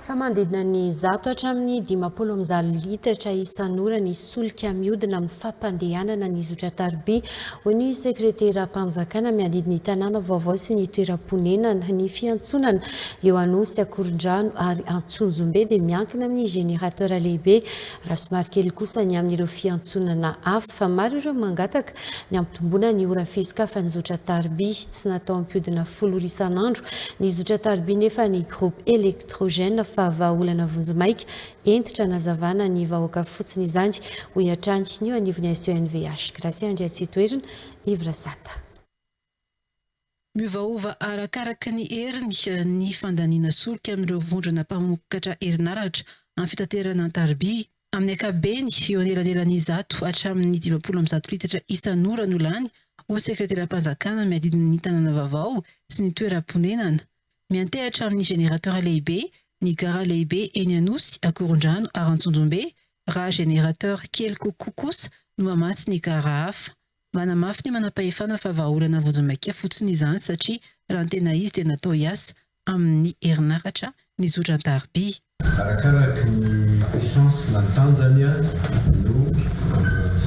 Fa manodidina ny 100 hatramin'ny 500 litatra isan'ora ny solika mihodina amin'ny fampandehanana ny zotra-taribia hoy ny sekretera-panjakana miandidi ny tanàna vaovao sy ny toeram-ponenana ny fiantsonana eo Anosy Akorondrano ary Antsonjombe dia miankina amin'ny générateur lehibe raha somary kely kosa ny amin'ireo fiantsonana hafa fa maro ireo mangataka ny ampitomboana ny ora fisika fa ny zotra-taribia tsy natao ampihodina 10 isan'andro ny zotra-taribia nefa ny groupe électrogène fa vahaolana vonjimaika entitra nazavana ny vahoaka fotsiny izany hoy hatrany ny eo anivony SONVH. Gracia Andriatsy toerina Ivrasata. Miovaova arakaraka ny heriny ny fandaniana solika amin'ireo vondrona mpamokatra herinaratra amin'ny fitaterana an-taribia. Amin'ny ankabeny eo anelanelan'ny 100 hatramin'ny 510 litatra isan'ora no lany ho sekretera-panjakana miadidina ny tanàna vaovao sy ny toeram-ponenana. Miantehatra amin'ny générateur lehibe ny gara lehibe eny Anosy Akorondrano ary Antsonjombe raha générateur kely kokoa kosa no mamatsy ny gara hafa. Manamafy ny manam-pahefana fa vahaolana vonjimaika fotsiny izany satria raha ny tena izy dia natao hiasa amin'ny herinaratra ny zotran-taribia. Arakaraka ny puissance na ny tanjany no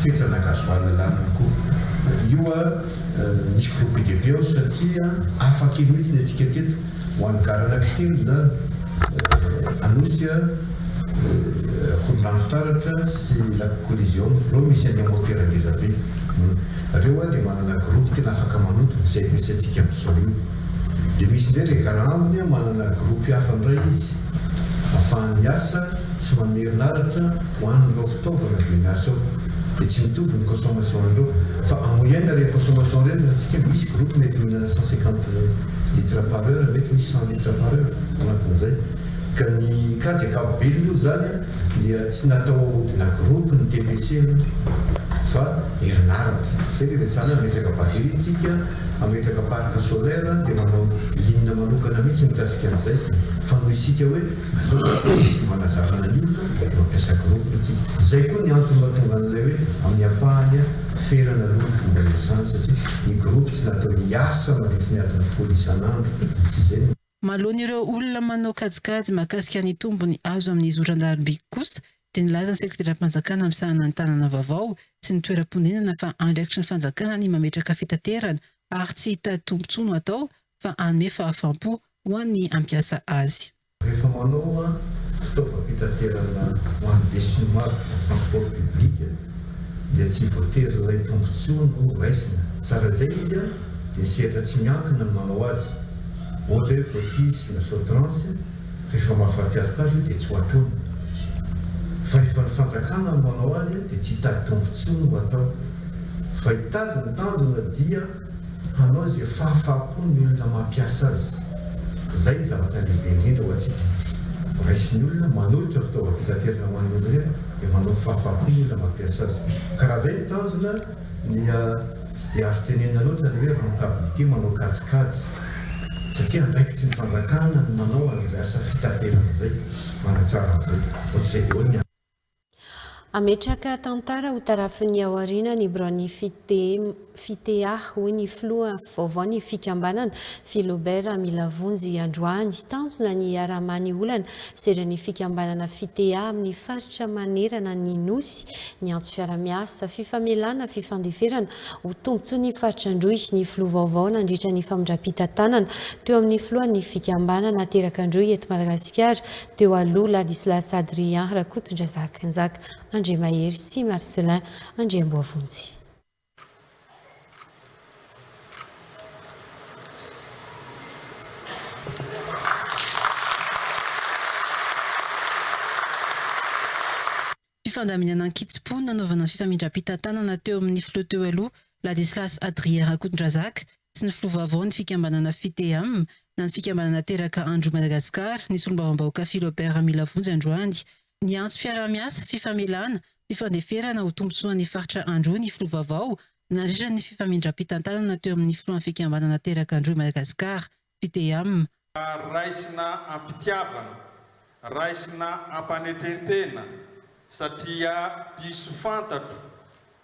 fetrana gasoil lany koa. Io misy groupe lehibe ao satria afaka ino mihitsy ny antsika teto ho an'ny gara anankitelo zany Anosy Akorondrano fitaratra sy la collision reo misy any motera ngeza be. Reo dia manana groupe tena afaka manotona izay misy antsika amin'izao io. Dia misy indray ilay gara aminy manana groupe hafa indray izy ahafahany miasa sy manome herinaratra ho an'ireo fitaovana izay miasa ao. Dia tsy mitovy ny consommation an'ireo fa amoyenne reny consommation reny antsika misy groupe mety mihinana 150 litres par heure mety misy 100 litres par heure anatin'izay. Ka ny kajy ankapobeny io zany dia tsy natao ahodina groupe ny TPC fa herinaratra. Zay dia zany ametraka batery tsika, ametraka parc solaire dia manao ligne manokana mihitsy mikasika an'izay. Fa no isika hoe misy manazavana an'io dia mampiasa groupe tsika. Zay koa ny antony mahatonga an'ilay hoe amin'ny ampahany ferana aloha ny fomba essence satria ny groupe tsy natao hiasa mandritsy ny atiny 10 isan'andro. Tsy izay. Maloana ireo olona manao kajikajy mahakasika ny tombony azo amin'ny zotran-taribia kosa dia nilaza ny sekretera-panjakana amin'sahana ny tanàna vaovao sy ny toeram-ponenana fa andraikitry ny fanjakana ny mametraka fitaterana ary tsy hita tombontsoa no atao fa hanome fahafaham-po ho an'ny ampiasa azy. Rehefa manao fitaovam-pitaterana ho an'ny be sy ny maro transport public dia tsy voatery ilay tombontsoa no raisina. Sara izay izy dia sehatra tsy miankina no manao azy. Ohatra hoe potisy na sotrance rehefa mahafaty atoka azy io dia tsy ho ataony. Fa rehefa ny fanjakana no manao azy dia tsy hitady tombontsoa no atao. Fa hitady ny tanjona dia hanao izay fahafapo ny olona mampiasa azy. Zay ny zavatra lehibe indrindra ho antsika. Raisin'ny olona manolotra fitaovam-pitaterana ho an'ny olona rehetra dia manao fahafapo ny olona mampiasa azy. Karaha zay ny tanjona dia tsy dia azo tenena loatra ny hoe rentabilité manao kajikajy. Satria andraikitry ny fanjakana no manao an'izay asa fitaterana izay manatsara an'izay. Ohatr'izay daholo ny ametraka tantara ho tarafin'ny aoriana ny Brony Fitea hoy ny filoha vaovao ny fikambanana Philobert Milavonjy Androany tanjona ny aramany olana sedra ny fikambanana Fitea amin'ny faritra manerana ny Nosy ny antso fiara-miasa fifamelana fifandeferana ho tombontsoa ny faritra Androy ny filoha vaovao nandritra ny famindrampita-tanana teo amin'ny filoha ny fikambanana teraka Androy eto Madagasikara teo aloha Ladislas Adrien Rakotondrazakanjaka André Mahery sy Marcelin André Mboavonjy. Fifandaminana ankitsipony nanaovana fifamindram-pitantanana teo amin'ny filoha teo aloha Ladislas Adrien Rakotondrazaka sy ny filoha vaovao ny fikambanana Fitea na ny fikambanana teraka andro Madagasikara ny solombavam-bahoaka Philibert Milavonjy androany ny antso fiara-miasa fifamelana fifandeferana ho tombotsoan'ny faritra andro ny filovavao nandritra ny fifamindram-pitantanana teo amin'ny filohan'ny fikambanana teraka andro Madagasikara FITEAM. Raisina ampitiavana, raisina ampanetentena satria diso fantatro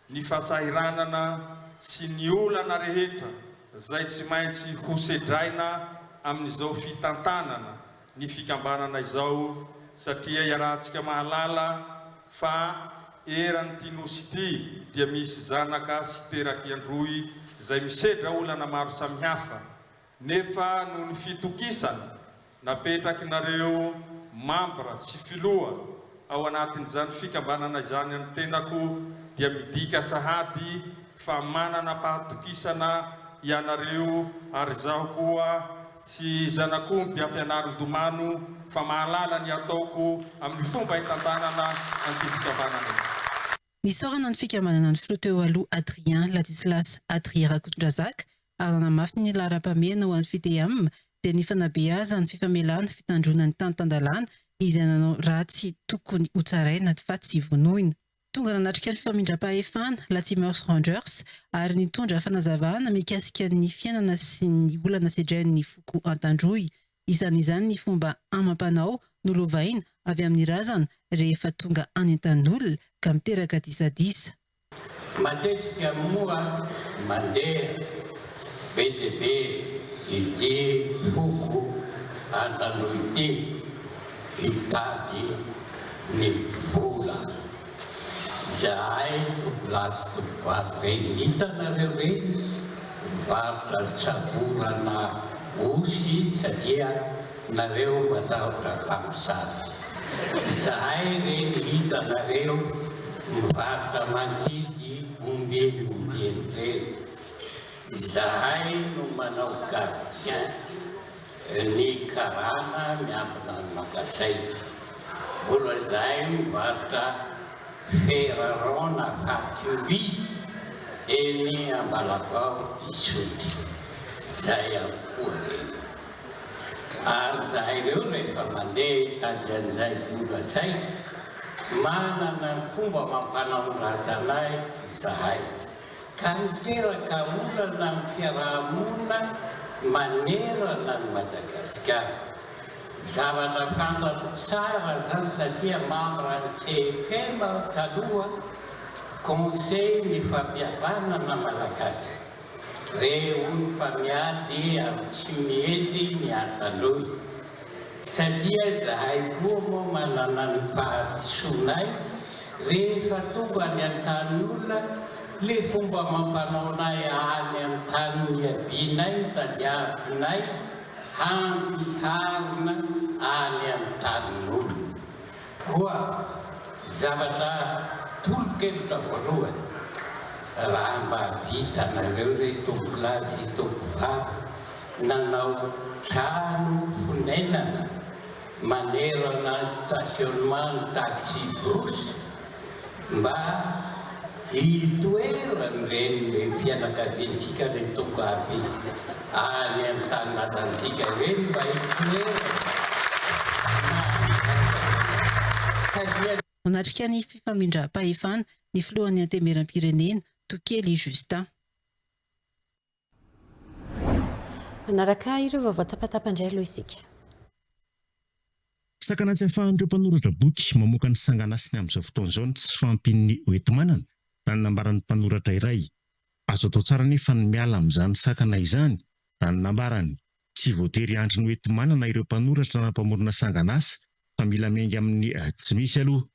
ny fahasahiranana sy ny olana rehetra izay tsy maintsy ho sedraina amin'izao fitantanana ny fikambanana izao satria iarahantsika mahalala fa eran'ny tinosy ity dia misy zanaka sy teraky androy izay misedra olana maro samihafa nefa noho ny fitokisana napetraky nareo mambra sy filoha ao anatin'izany fikambanana izany ny tenako dia midika sahady fa manana pahatokisana ianareo ary zaho koa tsy zanakompy ampianaron-domano fa mahalala ny ataoko amin'ny fomba hitantanana an'ity fikambanana. Nisorana ny fikambanana ny filoha aloha Adrien Ladislas Adrien Rakotondrazaka ary namafy ny laharam-pameana ho an'ny FITEAM dia ny fanabeazany fifamelana fitandrona ny tany-tandalana izay nanao ratsy tokony ho tsaraina fa tsy vonoina. Tonga nanatrika ny fifamindram-pahefana Latimers Rangers ary nitondra fanazavana mikasika ny fiainana sy ny olana sedrain'ny foko Antandroy. Isan'izany ny fomba amam-panao nolovaina avy amin'ny razana rehefa tonga any an-tanolona ka miteraka disadisa. Matetika moa mandeha be dia be ity foko Antandroy ity hitady ny vola. Zahay topilasy topivato reny hitanareo reny mivarotra saborana osy satria nareo matahotra mpamosavy. Zahay reny hitanareo mivarotra mangidy ombeny reny. Zahay no manao gardien ny karana miampina ny magasay. Mbola zahay mivarotra ferarona fatury eny Ambalapao Isotry. Zay avokoa reny. Ary zahay reo rehefa mandeha hitady an'izay vola zay manana ny fomba mampanao ny razanay zahay ka miteraka olana ny fiarahamonina manerana ny Madagasikara. Zavatra fantako tsara zany satria membre ny CFM taloha conseil ny fampihavanana malagasy. Reo ny famiady amin'ny tsy mihety ny Antandroy. Satria zahay koa moa manana ny fahasoanay rehefa tonga any an-tan'olona le fomba mampanao nay any amin'ny tany miabianay ny tadiavinay hampiharina any amin'ny tanin'olona. Koa zavatra tolo-kevitra voalohany raha mba vitanareo re tompolasy tompovavy nanao trano fonenana manerana stationnement ny taxi brosy mba hitoerany reny le fianakaviantsika le tonga avy any amin'ny tany natantsika reny mba hitoerany. Manatrika ny fifamindram-pahefana ny filohan'ny antemeram-pirenena Tokely Justin. Manaraka ireo vaovao tapatapandray aloha isika. Sakanatsy ahafahan'ireo mpanoratra boky mamoaka ny sanganasiny amin'izao fotoan'izao ny tsy fampin'ny oentinmanana raha ny nambaran'ny mpanoratra iray. Azo atao tsara nefa ny miala amin'izany sakana izany raha ny nambarany. Tsy voatery andro ny oentinmanana ireo mpanoratra na mpamorona sanganasa fa mila miainga amin'ny tsy misy aloha.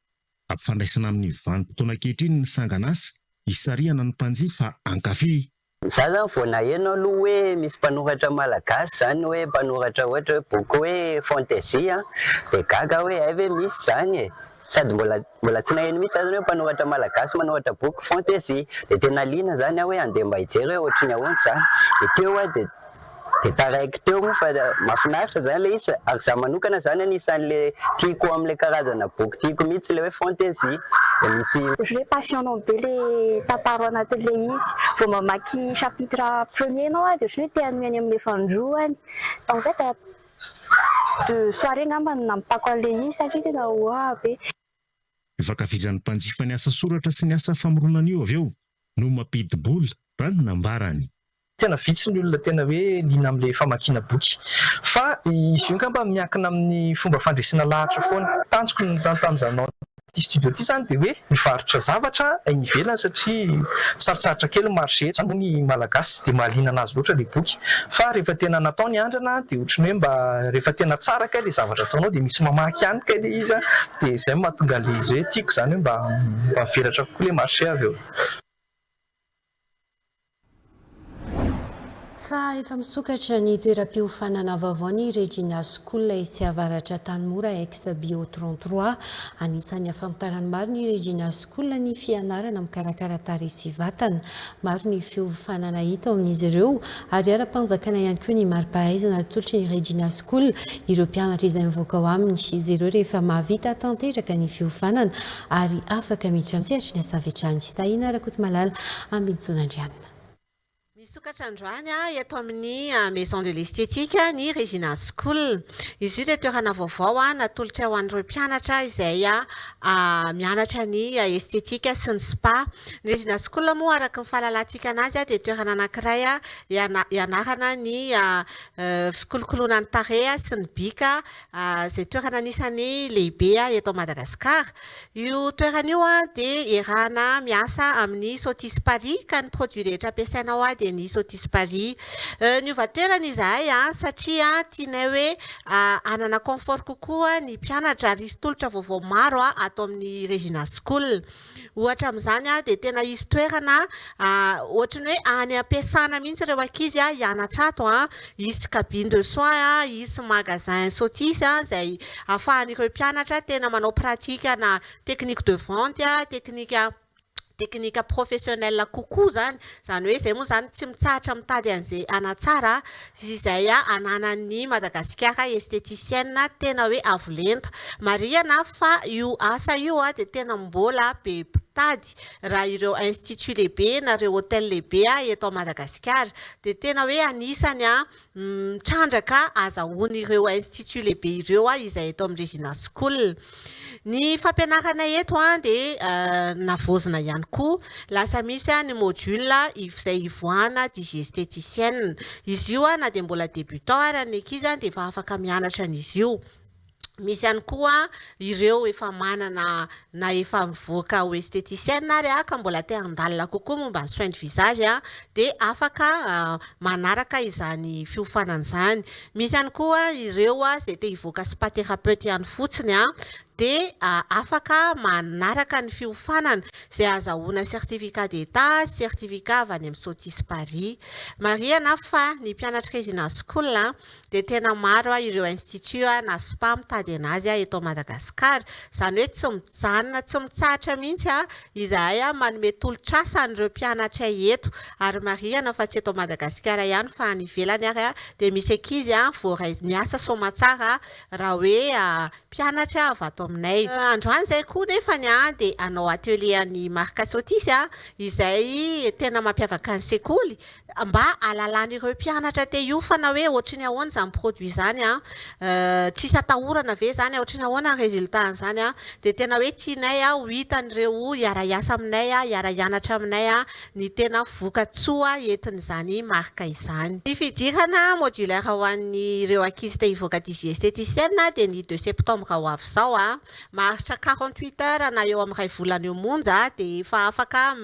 Ampifandraisana amin'ny vanim-potoana ankehitriny ny sanganasa hisariana ny mpanjifa ankafy. Za zany vao naheno aloha hoe misy mpanoratra malagasy zany hoe mpanoratra ohatra hoe boky hoe fantaisie dia gaga hoe ay ve misy zany e. Sady mbola tsy naheno mihitsy zany hoe mpanoratra malagasy manoratra boky fantaisie dia tena liana zany hoe andeha mba hijery hoe ohatry ny ahoana zany. Dia teo dia taraiky teo moa fa mahafinaritra zany le izy ary za manokana zany anisan'le tiako amin'le karazana boky tiako mihitsy le hoe fantaisie misy je passionnant be le tantara anatin'le izy vao mamaky chapitre premier anao dia ohatran'ny hoe te hanomeny amin'ilay fandroany en fait de soirée ngamba namitako an'le izy satria tena oa be. Ifankafizan'ny mpanjifa ny asa soratra sy ny asa famoronana io avy eo no mampidi-bola raha ny nambarany. Tena vitsy ny olona tena hoe liana amin'ilay famakiana boky fa izy io ngamba miankina amin'ny fomba fandresina lahatra foana. Tanjoko ny tamin'izany ty studio ty zany dia hoe mivarotra zavatra ivelany satria sarotsarotra kely marché zany ny malagasy dia mahaliana anazy loatra ilay boky fa rehefa tena natao ny andrana dia ohatrany hoe mba rehefa tena tsara ka ilay zavatra ataonao dia misy mamaky ihany ka ilay izy dia izay mahatonga ilay izy hoe tiako zany hoe mba mivelatra kokoa ilay marché avy eo. Fa efa misokatra ny toeram-piofanana vaovao ny Regina School etsy avaratra Tanimora ex bio 33 anisan'ny afamotarany maro ny Regina School ny fianarana mikarakara tarehy sy vatana. Maro ny fiofanana hita amin'izy ireo ary ara-panjakana ihany koa ny mari-pahaizana tolotry ny Regina School ireo mpianatra izay mivoaka ao aminy izy ireo rehefa mahavita tanteraka ny fiofanana ary afaka miditra misehatra ny asa vetrany. Tahina Rakoto Malala ambintsonandrianina. Misokatra androany eto amin'ny Maison de l'Esthétique ny Regina School. Izy io dia toerana vaovao natolotra ho an'ireo mpianatra izay mianatra ny estetika sy ny spa. Ny Regina School moa araka ny fahalalantsika anazy dia toerana anankiray ianarana ny fikolokoloana ny tarehy sy ny bika izay toerana anisany lehibe eto Madagasikara. Io toerana io dia iarahana miasa amin'ny Sotis Paris ka ny produit rehetra ampiasainao dia ny Sotis Paris. Ny ovateran'izahay satria tianay hoe anana confort kokoa ny mpianatra ary isy tolotra vaovao maro atao amin'ny Regina School. Ohatra amin'izany dia tena isy toerana ohatrany hoe any ampiasana mihitsy ireo ankizy hianatra ato. Isy cabine de soins, isy magasin Sotis izay ahafahan'ireo mpianatra tena manao pratika na technique de vente, teknika professionnelle kokoa zany hoe izay moa zany tsy mitsahatra mitady an'izay anatsara izay ananan'ny Madagasikara esthéticienne tena hoe avolenta. Marihana fa io asa io dia tena mbola be mpitady raha ireo institut lehibe na ireo hôtel lehibe eto Madagasikara dia tena hoe anisany mitrandraka azahoany ireo institut lehibe ireo izay eto amin'ny Regina School. Ny fampianarana eto dia navozina ihany koa lasa misy ny module izay ivoahana digestéticienne. Izy io na dia mbola débutant ary ny ankizy dia efa afaka mianatra an'izy io. Misy ihany koa ireo efa manana na efa mivoaka ho esthéticienne ary ka mbola te handalina kokoa momba ny soin de visage dia afaka manaraka izany fiofanana izany. Misy ihany koa ireo izay te hivoaka spa thérapeute ihany fotsiny dia afaka manaraka ny fiofanana izay azahoana certificat d'état, certificat avy any amin'ny Sotis Paris. Marihana fa ny mpianatra Regina School dia tena maro ireo institut na spa mitady anazy eto Madagasikara. Izany hoe tsy mijanona, tsy mitsahatra mihitsy izahay manome tolotr'asa an'ireo mpianatra eto ary marihana fa tsy eto Madagasikara ihany fa any ivelany ary dia misy ankizy voaray miasa somatsara raha hoe mpianatra avy ato aminay. Androany izay koa nefa dia anao atelier ny marque Sotis izay tena mampiavaka ny sekoly mba alalan'ireo mpianatra te hiofana hoe ohatrany ahoana izany produit izany tsisy atahorana ve zany ohatrany ahoana ny résultat an'izany dia tena hoe tianay ho hitan'ireo hiara-iasa aminay hiara-ianatra aminay ny tena vokatsoa entin'izany marque izany. Ny fidirana modulaire ho an'ireo ankizy te hivoaka digestéticienne dia ny 2 septembre ho avy izao maharitra 48 heures na eo amin'ny 2 volana eo monja dia efa afaka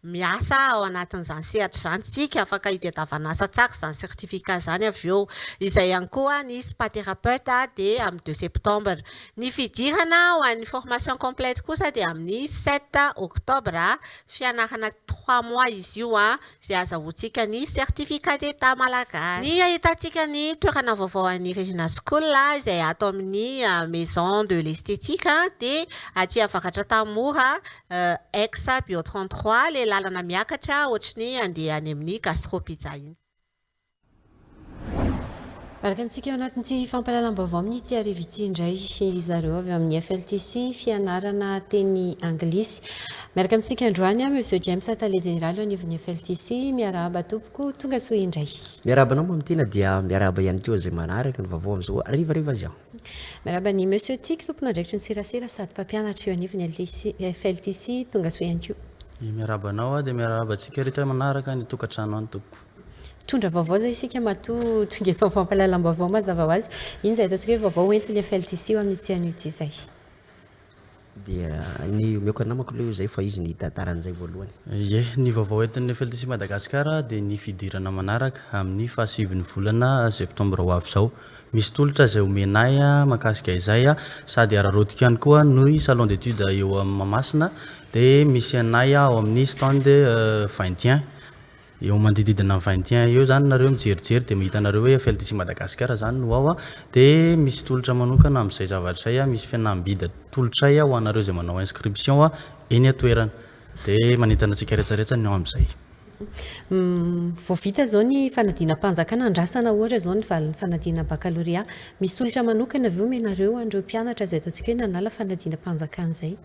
miasa ao anatin'izany sehatra izany tsika afaka hitadiavana asa tsara izany certificat izany avy eo. Izay ihany koa ny spa thérapeute dia amin'ny 2 septembre. Ny fidirana ho an'ny formation complète kosa dia amin'ny 7 octobre fianarana 3 mois izy io izay azahoantsika ny certificat d'état malagasy. Ny ahitantsika ny toerana vaovao an'ny Regina School izay atao amin'ny Maison de l'Esthétique dia aty avaratra Tanimora ex bio 33 le lalana miakatra ohatrany andeha any amin'ny Gastro Pizza iny. araka amintsika eo anatin'ity fampahalalam-baovao amin'ity arivo ity indray zareo avy amin'ny FLTC fianarana teny anglisy. Miaraka amintsika androany monsieur James Atale Général ao anivon'ny FLTC miarahaba tompoko tonga soa indray. Miarahaba anao mamtina dia miarahaba ihany koa zay manaraka ny vaovao amin'izao arivariva azy aho. Miarahaba ny monsieur Tik tompona andraikitry ny serasera sady mpampianatra eo anivon'ny FLTC tonga soa ihany koa. Miarahaba anao dia miarahaba antsika rehetra manaraka ny tokantrano any tompoko. Tondra vaovao zay isika matoa tonga eto fampahalalam-baovao mazava ho azy. Iny zay ataontsika hoe vaovao entin'ny FLTC eo amin'ny tian'io ity zay. Dia ny omeko anamako aloha zay fa izy ny tantaran'izay voalohany. Ie, ny vaovao entin'ny FLTC Madagasikara dia ny fidirana manaraka amin'ny fahasivy ny volana septambra ho avy izao. Misy tolotra izay omenay mahakasika izay sady ararotika ihany koa noho salon d'étude eo amin'ny Mahamasina dia misy anay ao amin'ny stand 21 eo mandididina 21 eo zany nareo mijerijery dia mahita nareo hoe FLTC Madagasikara zany no ao dia misy tolotra manokana amin'izay zavatra izay misy fianam-bidy tolotra ho anareo izay manao inscription eny atoerana dia manentana antsika rehetrarehetra ny ao amin'izay. Vao vita zao ny fanadinam-panjakana andrasana ohatra zao ny valin'ny fanadina baccalauréat, misy tolotra manokana avy omenareo andreo mpianatra izay ataontsika hoe nanala fanadinam-panjakana izay.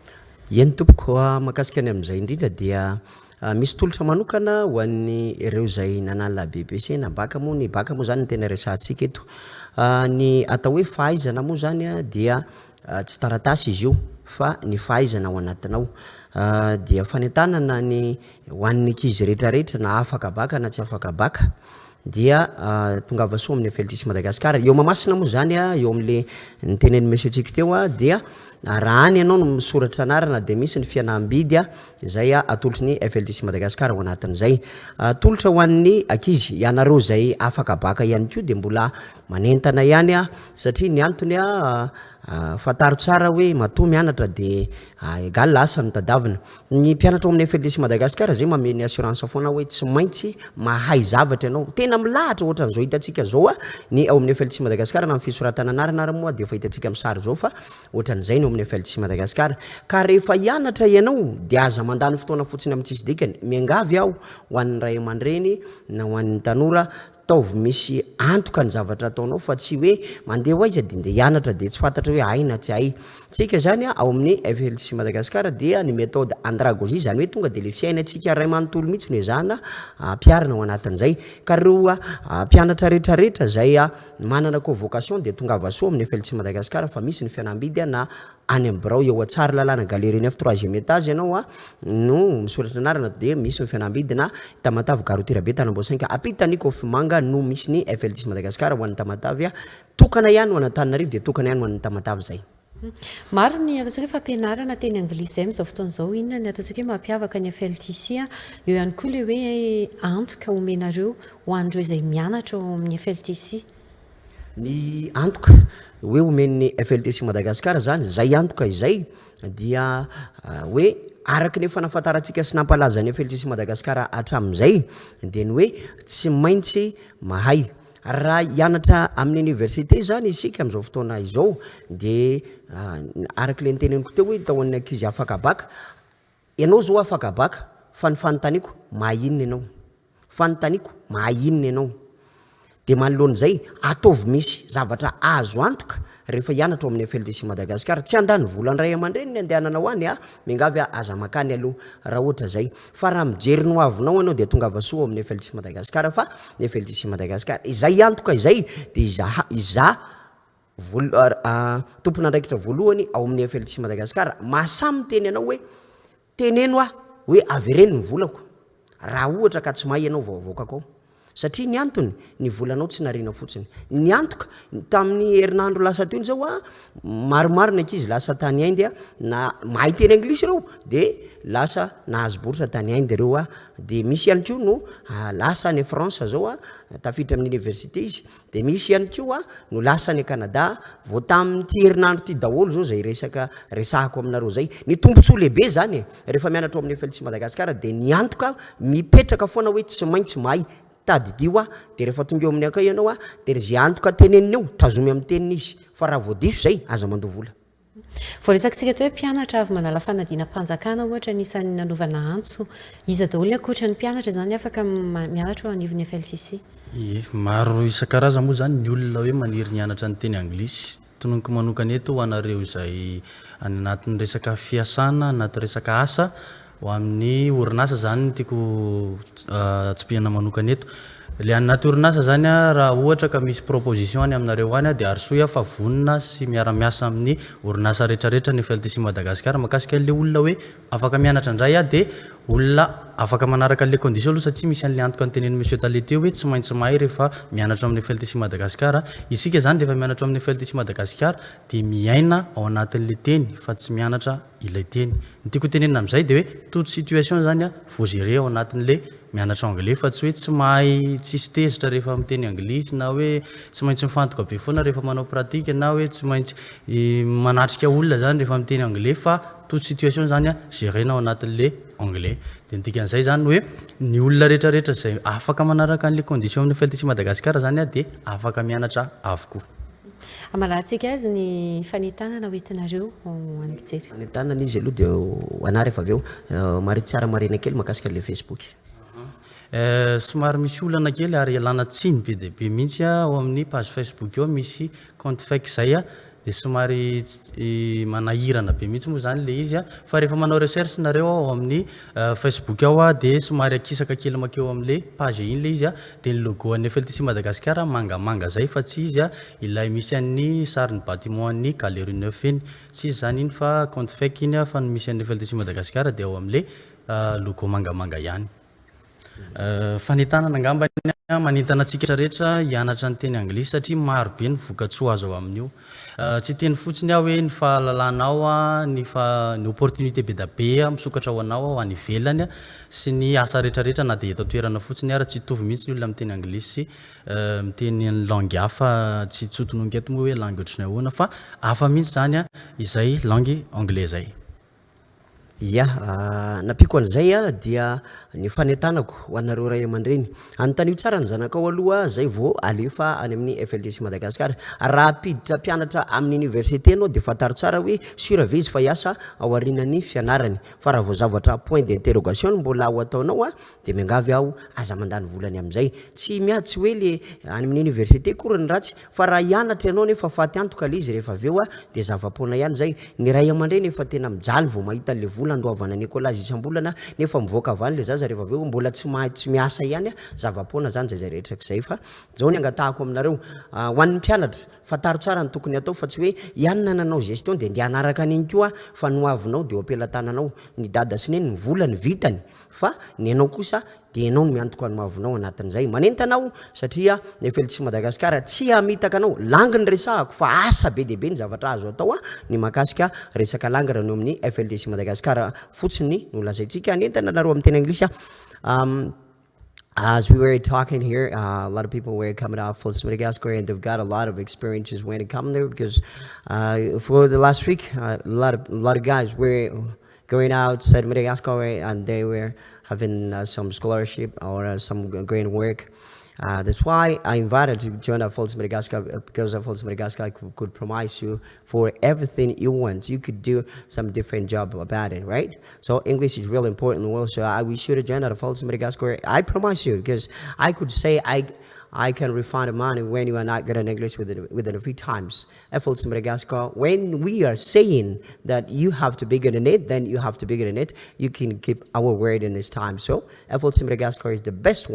Eny tompoko mahakasika ny amin'izay indrindra dia misy tolotra manokana ho an'ny ireo izay nanala BEPC na baka moa ny baka moa zany ny tena resantsika eto. Ny atao hoe fahaizana moa zany dia tsy taratasy izy io fa ny fahaizana ao anatinao. Dia fanentanana ny ho an'ny ankizy rehetrarehetra na afaka baka na tsy afaka baka dia tonga avasoa amin'ny FLTC Madagasikara. Eo Mahamasina moa zany eo amin'le nitenen'ny monsieur Tsika teo dia raha any ianao no misoratra anarana dia misy ny fianam-bidy izay atolotry ny FLTC Madagasikara ao anatin'izay. Tolotra ho an'ny ankizy ianareo izay afaka baka ihany koa dia mbola manentana ihany satria ny antony fataro tsara hoe matoa mianatra dia egal lasa no tadavina. Ny mpianatra ao amin'ny FLTC Madagasikara zay mameny assurance foana hoe tsy maintsy mahay zavatra ianao tena milahatra ohatran'izao hitantsika zao ny ao amin'ny FLTC Madagasikara na amin'ny fisoratana anarana moa dia efa hitantsika amin'ny sary zao fa ohatran'izay no amin'ny FLTC Madagasikara. Ka rehefa hianatra ianao dia aza mandany fotoana fotsiny amin'ny tsisy dikany miangavy aho ho an'ny ray aman-dreny na ho an'ny tanora taovy misy antoka ny zavatra ataonao fa tsy hoe mandeha ho aiza dia ndeha hianatra dia tsy fantatra hoe aina tsy hay. Tsika zany ao amin'ny FLTC Madagasikara dia ny méthode andragogie zany hoe tonga dia le fiainantsika ray manontolo mihitsy no ezahana ampiarina ao anatin'izay. Ka ireo mpianatra rehetrarehetra izay manana convocation dia tonga avasoa amin'ny FLTC Madagasikara fa misy ny fianam-bidy na any amin'ny birao eo atsara lalàna galerie 9 3e étage ianao no misoratra anarana dia misy ny fianam-bidy na Tamatavy Garoty be Tanamboasainka apitany Kofimanga no misy ny FLTC Madagasikara ho an'ny Tamatavy tokana ihany ho an'ny Antananarivo dia tokana ihany ho an'ny Tamatavy zay. Maro ny ataontsika hoe fampianarana teny anglisy zay amin'izao fotoan'izao inona ny ataontsika hoe mampiavaka ny FLTC eo ihany koa le hoe antoka omenareo ho an'ireo izay mianatra ao amin'ny FLTC. Ny antoka hoe omen'ny FLTC Madagasikara zany zay antoka izay dia hoe araky ny fanafantarantsika sy nampalaza ny FLTC Madagasikara hatramin'izay dia ny hoe tsy maintsy mahay. Raha hianatra amin'ny université zany isika amin'izao fotoana izao dia araky le niteneniko teo hoe tao an'ny ankizy afaka baka ianao zao afaka baka fa ny fanontaniako mahinona ianao, fanontaniako mahinona ianao dia manoloan'izay ataovy misy zavatra azo antoka rehefa hianatra ao amin'ny FLTC Madagasikara. Tsy andany vola ny ray aman-dreny ny andehananao any miangavy aza makany aloha raha ohatra zay fa raha mijerinao avonao ianao dia tonga avasoa ao amin'ny FLTC Madagasikara fa ny FLTC Madagasikara izay antoka izay dia izaho tompona andraikitra voalohany ao amin'ny FLTC Madagasikara mahasamy teny ianao hoe teneno hoe avereny ny volako raha ohatra ka tsy mahay ianao vaovokako ao satria ny antony ny volanao tsy nariana fotsiny. Ny antoka tamin'ny herinandro lasa teo zao maromaro ny ankizy lasa tany Inde na mahay teny anglisy ireo dia lasa nahazo bourse tany Inde ireo dia misy ihany koa no lasa any France zao tafiditra amin'ny université izy dia misy ihany koa no lasa any Canada vao tamin'ity herinandro ty daholo zao zay resahako aminareo zay. Ny tombontsoa lehibe zany rehefa mianatra ao amin'ny FLTC Madagasikara dia ny antoka mipetraka foana hoe tsy maintsy mahay tadidio dia rehefa tonga eo amin'ny akay ianao dia zay antoka teneniny eo tazomy amin'ny teniny izy fa raha voadiso zay aza mandovola. Voaresakitsika hoe mpianatra avy manala fanadinam-panjakana ohatra nisan'ny nanovana antso iza daholo ny akoatra ny mpianatra zany afaka mianatra ao anivon'ny FLTC. Maro isan-karazany moa zany ny olona hoe maniry nianatra ny teny anglisy. Tononoko manokana eto ho anareo izay anatin'ny resaka fiasana, anaty resaka asa ho amin'ny orinasa zany no tiako tsipihana manokana eto. Le anaty orinasa zany raha ohatra ka misy proposition any aminareo any dia arisoa fa vonona sy miara-miasa amin'ny orinasa rehetrarehetra ny FLTC Madagasikara makasika le olona hoe afaka mianatra indray dia olona afaka manaraka le condition aloha satria misy an'le antoka nytenen'ny monsieur Talete hoe tsy maintsy mahay rehefa mianatra amin'ny FLTC Madagasikara. Isika zany rehefa mianatra amin'ny FLTC Madagasikara dia miaina ao anatin'le teny fa tsy mianatra ilay teny. Ny tiako tenenina amin'izay dia hoe toute situation zany faut gérer ao anatin'le mianatra anglais fa tsy hoe tsy mahay tsisy tezitra rehefa miteny anglisy na hoe tsy maintsy mifantoka be foana rehefa manao pratika na hoe tsy maintsy manatrika olona zany rehefa miteny anglais fa toute situation zany gérer-na ao anatin'le anglais. Dia ny dikan'izay zany hoe ny olona rehetrarehetra izay afaka manaraka an'le condition amin'ny FLTC Madagasikara zany dia afaka mianatra avokoa. Amalatsika azy ny fanentanana hoentinareo ankijery. Fanentanana izy aloha dia anary efa avy eo mari tsara marina kely makasika le Facebook. Somary misy olana kely ary ialana tsiny be dia be mihitsy ao amin'ny page Facebook eo misy compte fake zay dia somary manahirana be mihitsy moa zany le izy fa rehefa manao recherche nareo ao amin'ny Facebook ao dia somary akisaka kely makeo amin'le page iny le izy dia ny logo an'ny FLTC Madagasikara mangamanga zay fa tsy izy ilay misy an'ny sarin'ny bâtiment an'ny Galerie Neuf iny tsy izy zany iny fa compte fake iny fa misy an'ny FLTC Madagasikara dia ao amin'le logo mangamanga ihany. Fanentanana angamba manentana antsika rehetra hianatra ny teny anglisy satria maro be ny vokatsoa azo ao amin'io. Tsy teny fotsiny aho hoe ny fahalalanao ny opportunité be da be misokatra ho anao any ivelany sy ny asa rehetrarehetra na dia eto toerana fotsiny ary tsy hitovy mihitsy ny olona miteny anglisy miteny langue hafa tsy tsotononga eto moa hoe langue ohatrany ahoana fa hafa mihitsy zany izay langue anglais zay. Ya, napiko an'izay dia ny fanentanako ho anareo ray aman-dreny. Anontany tsara ny zanakao aloha zay vao alefa any amin'ny FLTC Madagasikara. Raha piditra mpianatra amin'ny université anao dia fantaro tsara hoe sura ve izy fa hiasa ao aorianan'ny fianarany. Fa raha vao zavatra point d'interrogation mbola ho ataonao dia miangavy aho aza mandany volany amin'izay. Tsy miady tsy hoe le any amin'ny université kory ny ratsy fa raha hianatra ianao nefa faty antoka le izy rehefa avy eo dia zava-poana ihany zay. Ny ray aman-dreny efa tena mijaly vao mahita le vola andoavana Nicolas isam-bolana nefa mivoaka avy any le zaza rehefa avy eo mbola tsy miasa ihany zava-poana zany zay rehetraka izay fa zao ny angatahako aminareo ho an'ny mpianatra fantaro tsara ny tokony atao fa tsy hoe ianona nanao gestion dia ndia hanaraka an'iny koa fa noavinao dia ampelatananao ny dada sy ny vola ny vitany fa ny anao kosa dia ianao no miantoka ny mahavinao anatin'izay manentanao satria ny FLTC Madagasikara tsy hamitaka anao langue ny resahako fa asa be dia be ny zavatra azo atao ny makasika resaka langue raha ny amin'ny FLTC Madagasikara fotsiny no lazaintsika anentana nareo amin'ny teny anglisy As we were talking here, a lot of people were coming out FLTC Madagascar and they've got a lot of experiences when it comes there because for the last week, a lot of guys were going outside Madagascar and they were having some scholarship or some great work. That's why I invited to join FLTC Madagascar because FLTC Madagascar could promise you for everything you want. You could do some different job about it, right? So English is really important in the world. So I wish you to join FLTC Madagascar. I promise you because I could say I can refund the money when you are not good at English within a few times. FLTC Madagascar, when we are saying that you have to be good in it, then you have to be good in it. You can keep our word in this time. So FLTC Madagascar is the best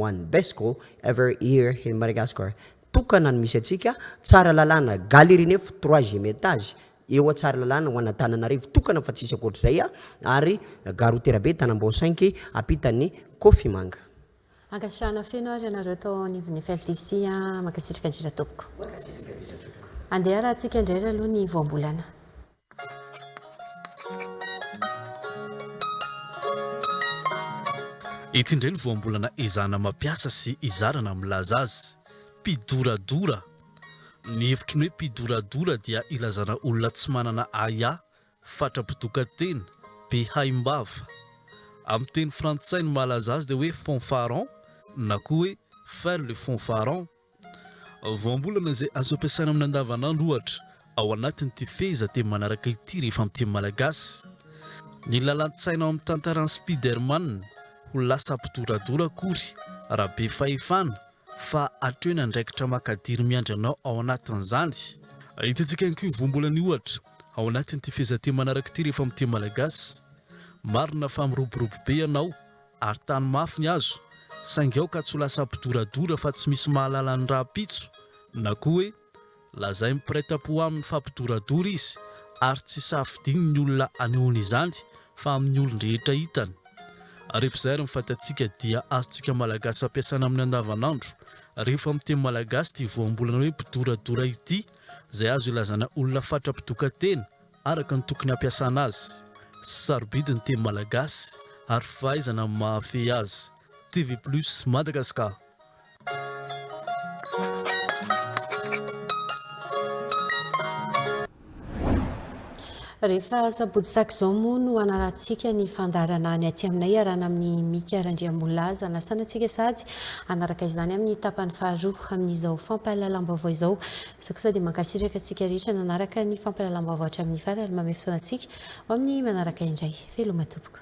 school ever here in Madagascar. Tokana ny misy atsika tsara lalàna Galerie Neuf 3e étage. Eo tsara lalàna ho Antananarivo tokana fa tsisy akoatr'izay ary Gare routière be Tanambao 5 apitan'ny Kofimanga. Ankasitrahana feno ary ianareo tao anivon'ny FLTC makasitraka indrindra tompoko. Andeha raha antsika indray aloha ny voambolana. Ity indray ny voambolana izana mampiasa sy izarana milaza azy mpidoradora. Ny hevitry ny hoe mpidoradora dia ilazana olona tsy manana aya fatra-pidoka teny be haimbava. Amin'ny teny frantsay ny malaza azy dia hoe fanfaron na koa hoe faire le fanfaron. Voambolana izay azo ampiasaina amin'ny andavanandro ohatra ao anatin'ity feza teny manaraka ity rehefa amin'ny teny malagasy. Ny lalantsaina ao amin'ny tantaran'ny Spiderman ho lasa mpidoradora akory raha be fahefana fa atoena ndraikitra makadiry miandranao ao anatin'izany. Hitantsika ihany koa ivombolany ohatra ao anatin'ity fehezanty manaraka ity rehefa amin'ny teny malagasy. Marina fa miroborobo be ianao ary tany mafy ny azo, saingy ao ka tsy ho lasa mpidoradora fa tsy misy mahalala ny raha-pitso, na koa hoe lazay mipiraita-po amin'ny fampidoradora izy ary tsy safidiny ny olona anehoany izany fa amin'ny olon-drehetra hitany. Rehefa izay ary mifantatsika dia azontsika malagasy ampiasaina amin'ny andavanandro rehefa amin'ny teny malagasy ty voambolana hoe mpidoradora ity, izay azo ilazana olona fatra-pitoka-tena araka ny tokony ampiasana azy. Sarobidy ny teny malagasy ary fahaizana mahafehy azy. TV+ Madagascar. Rehefa sabotsy taky izao moa no anarantsika ny fandarana ny aty aminay arana amin'ny Mika Randriamolaza nasanantsika sady anaraka izany amin'ny tapany faharoa amin'izao fampahalalam-baovao izao. Izy kosa dia mankasitraka antsika rehetra nanaraka ny fampahalalam-baovao hatramin'ny farany mamay fotoanantsika amin'ny manaraka indray. Veloma tompoko.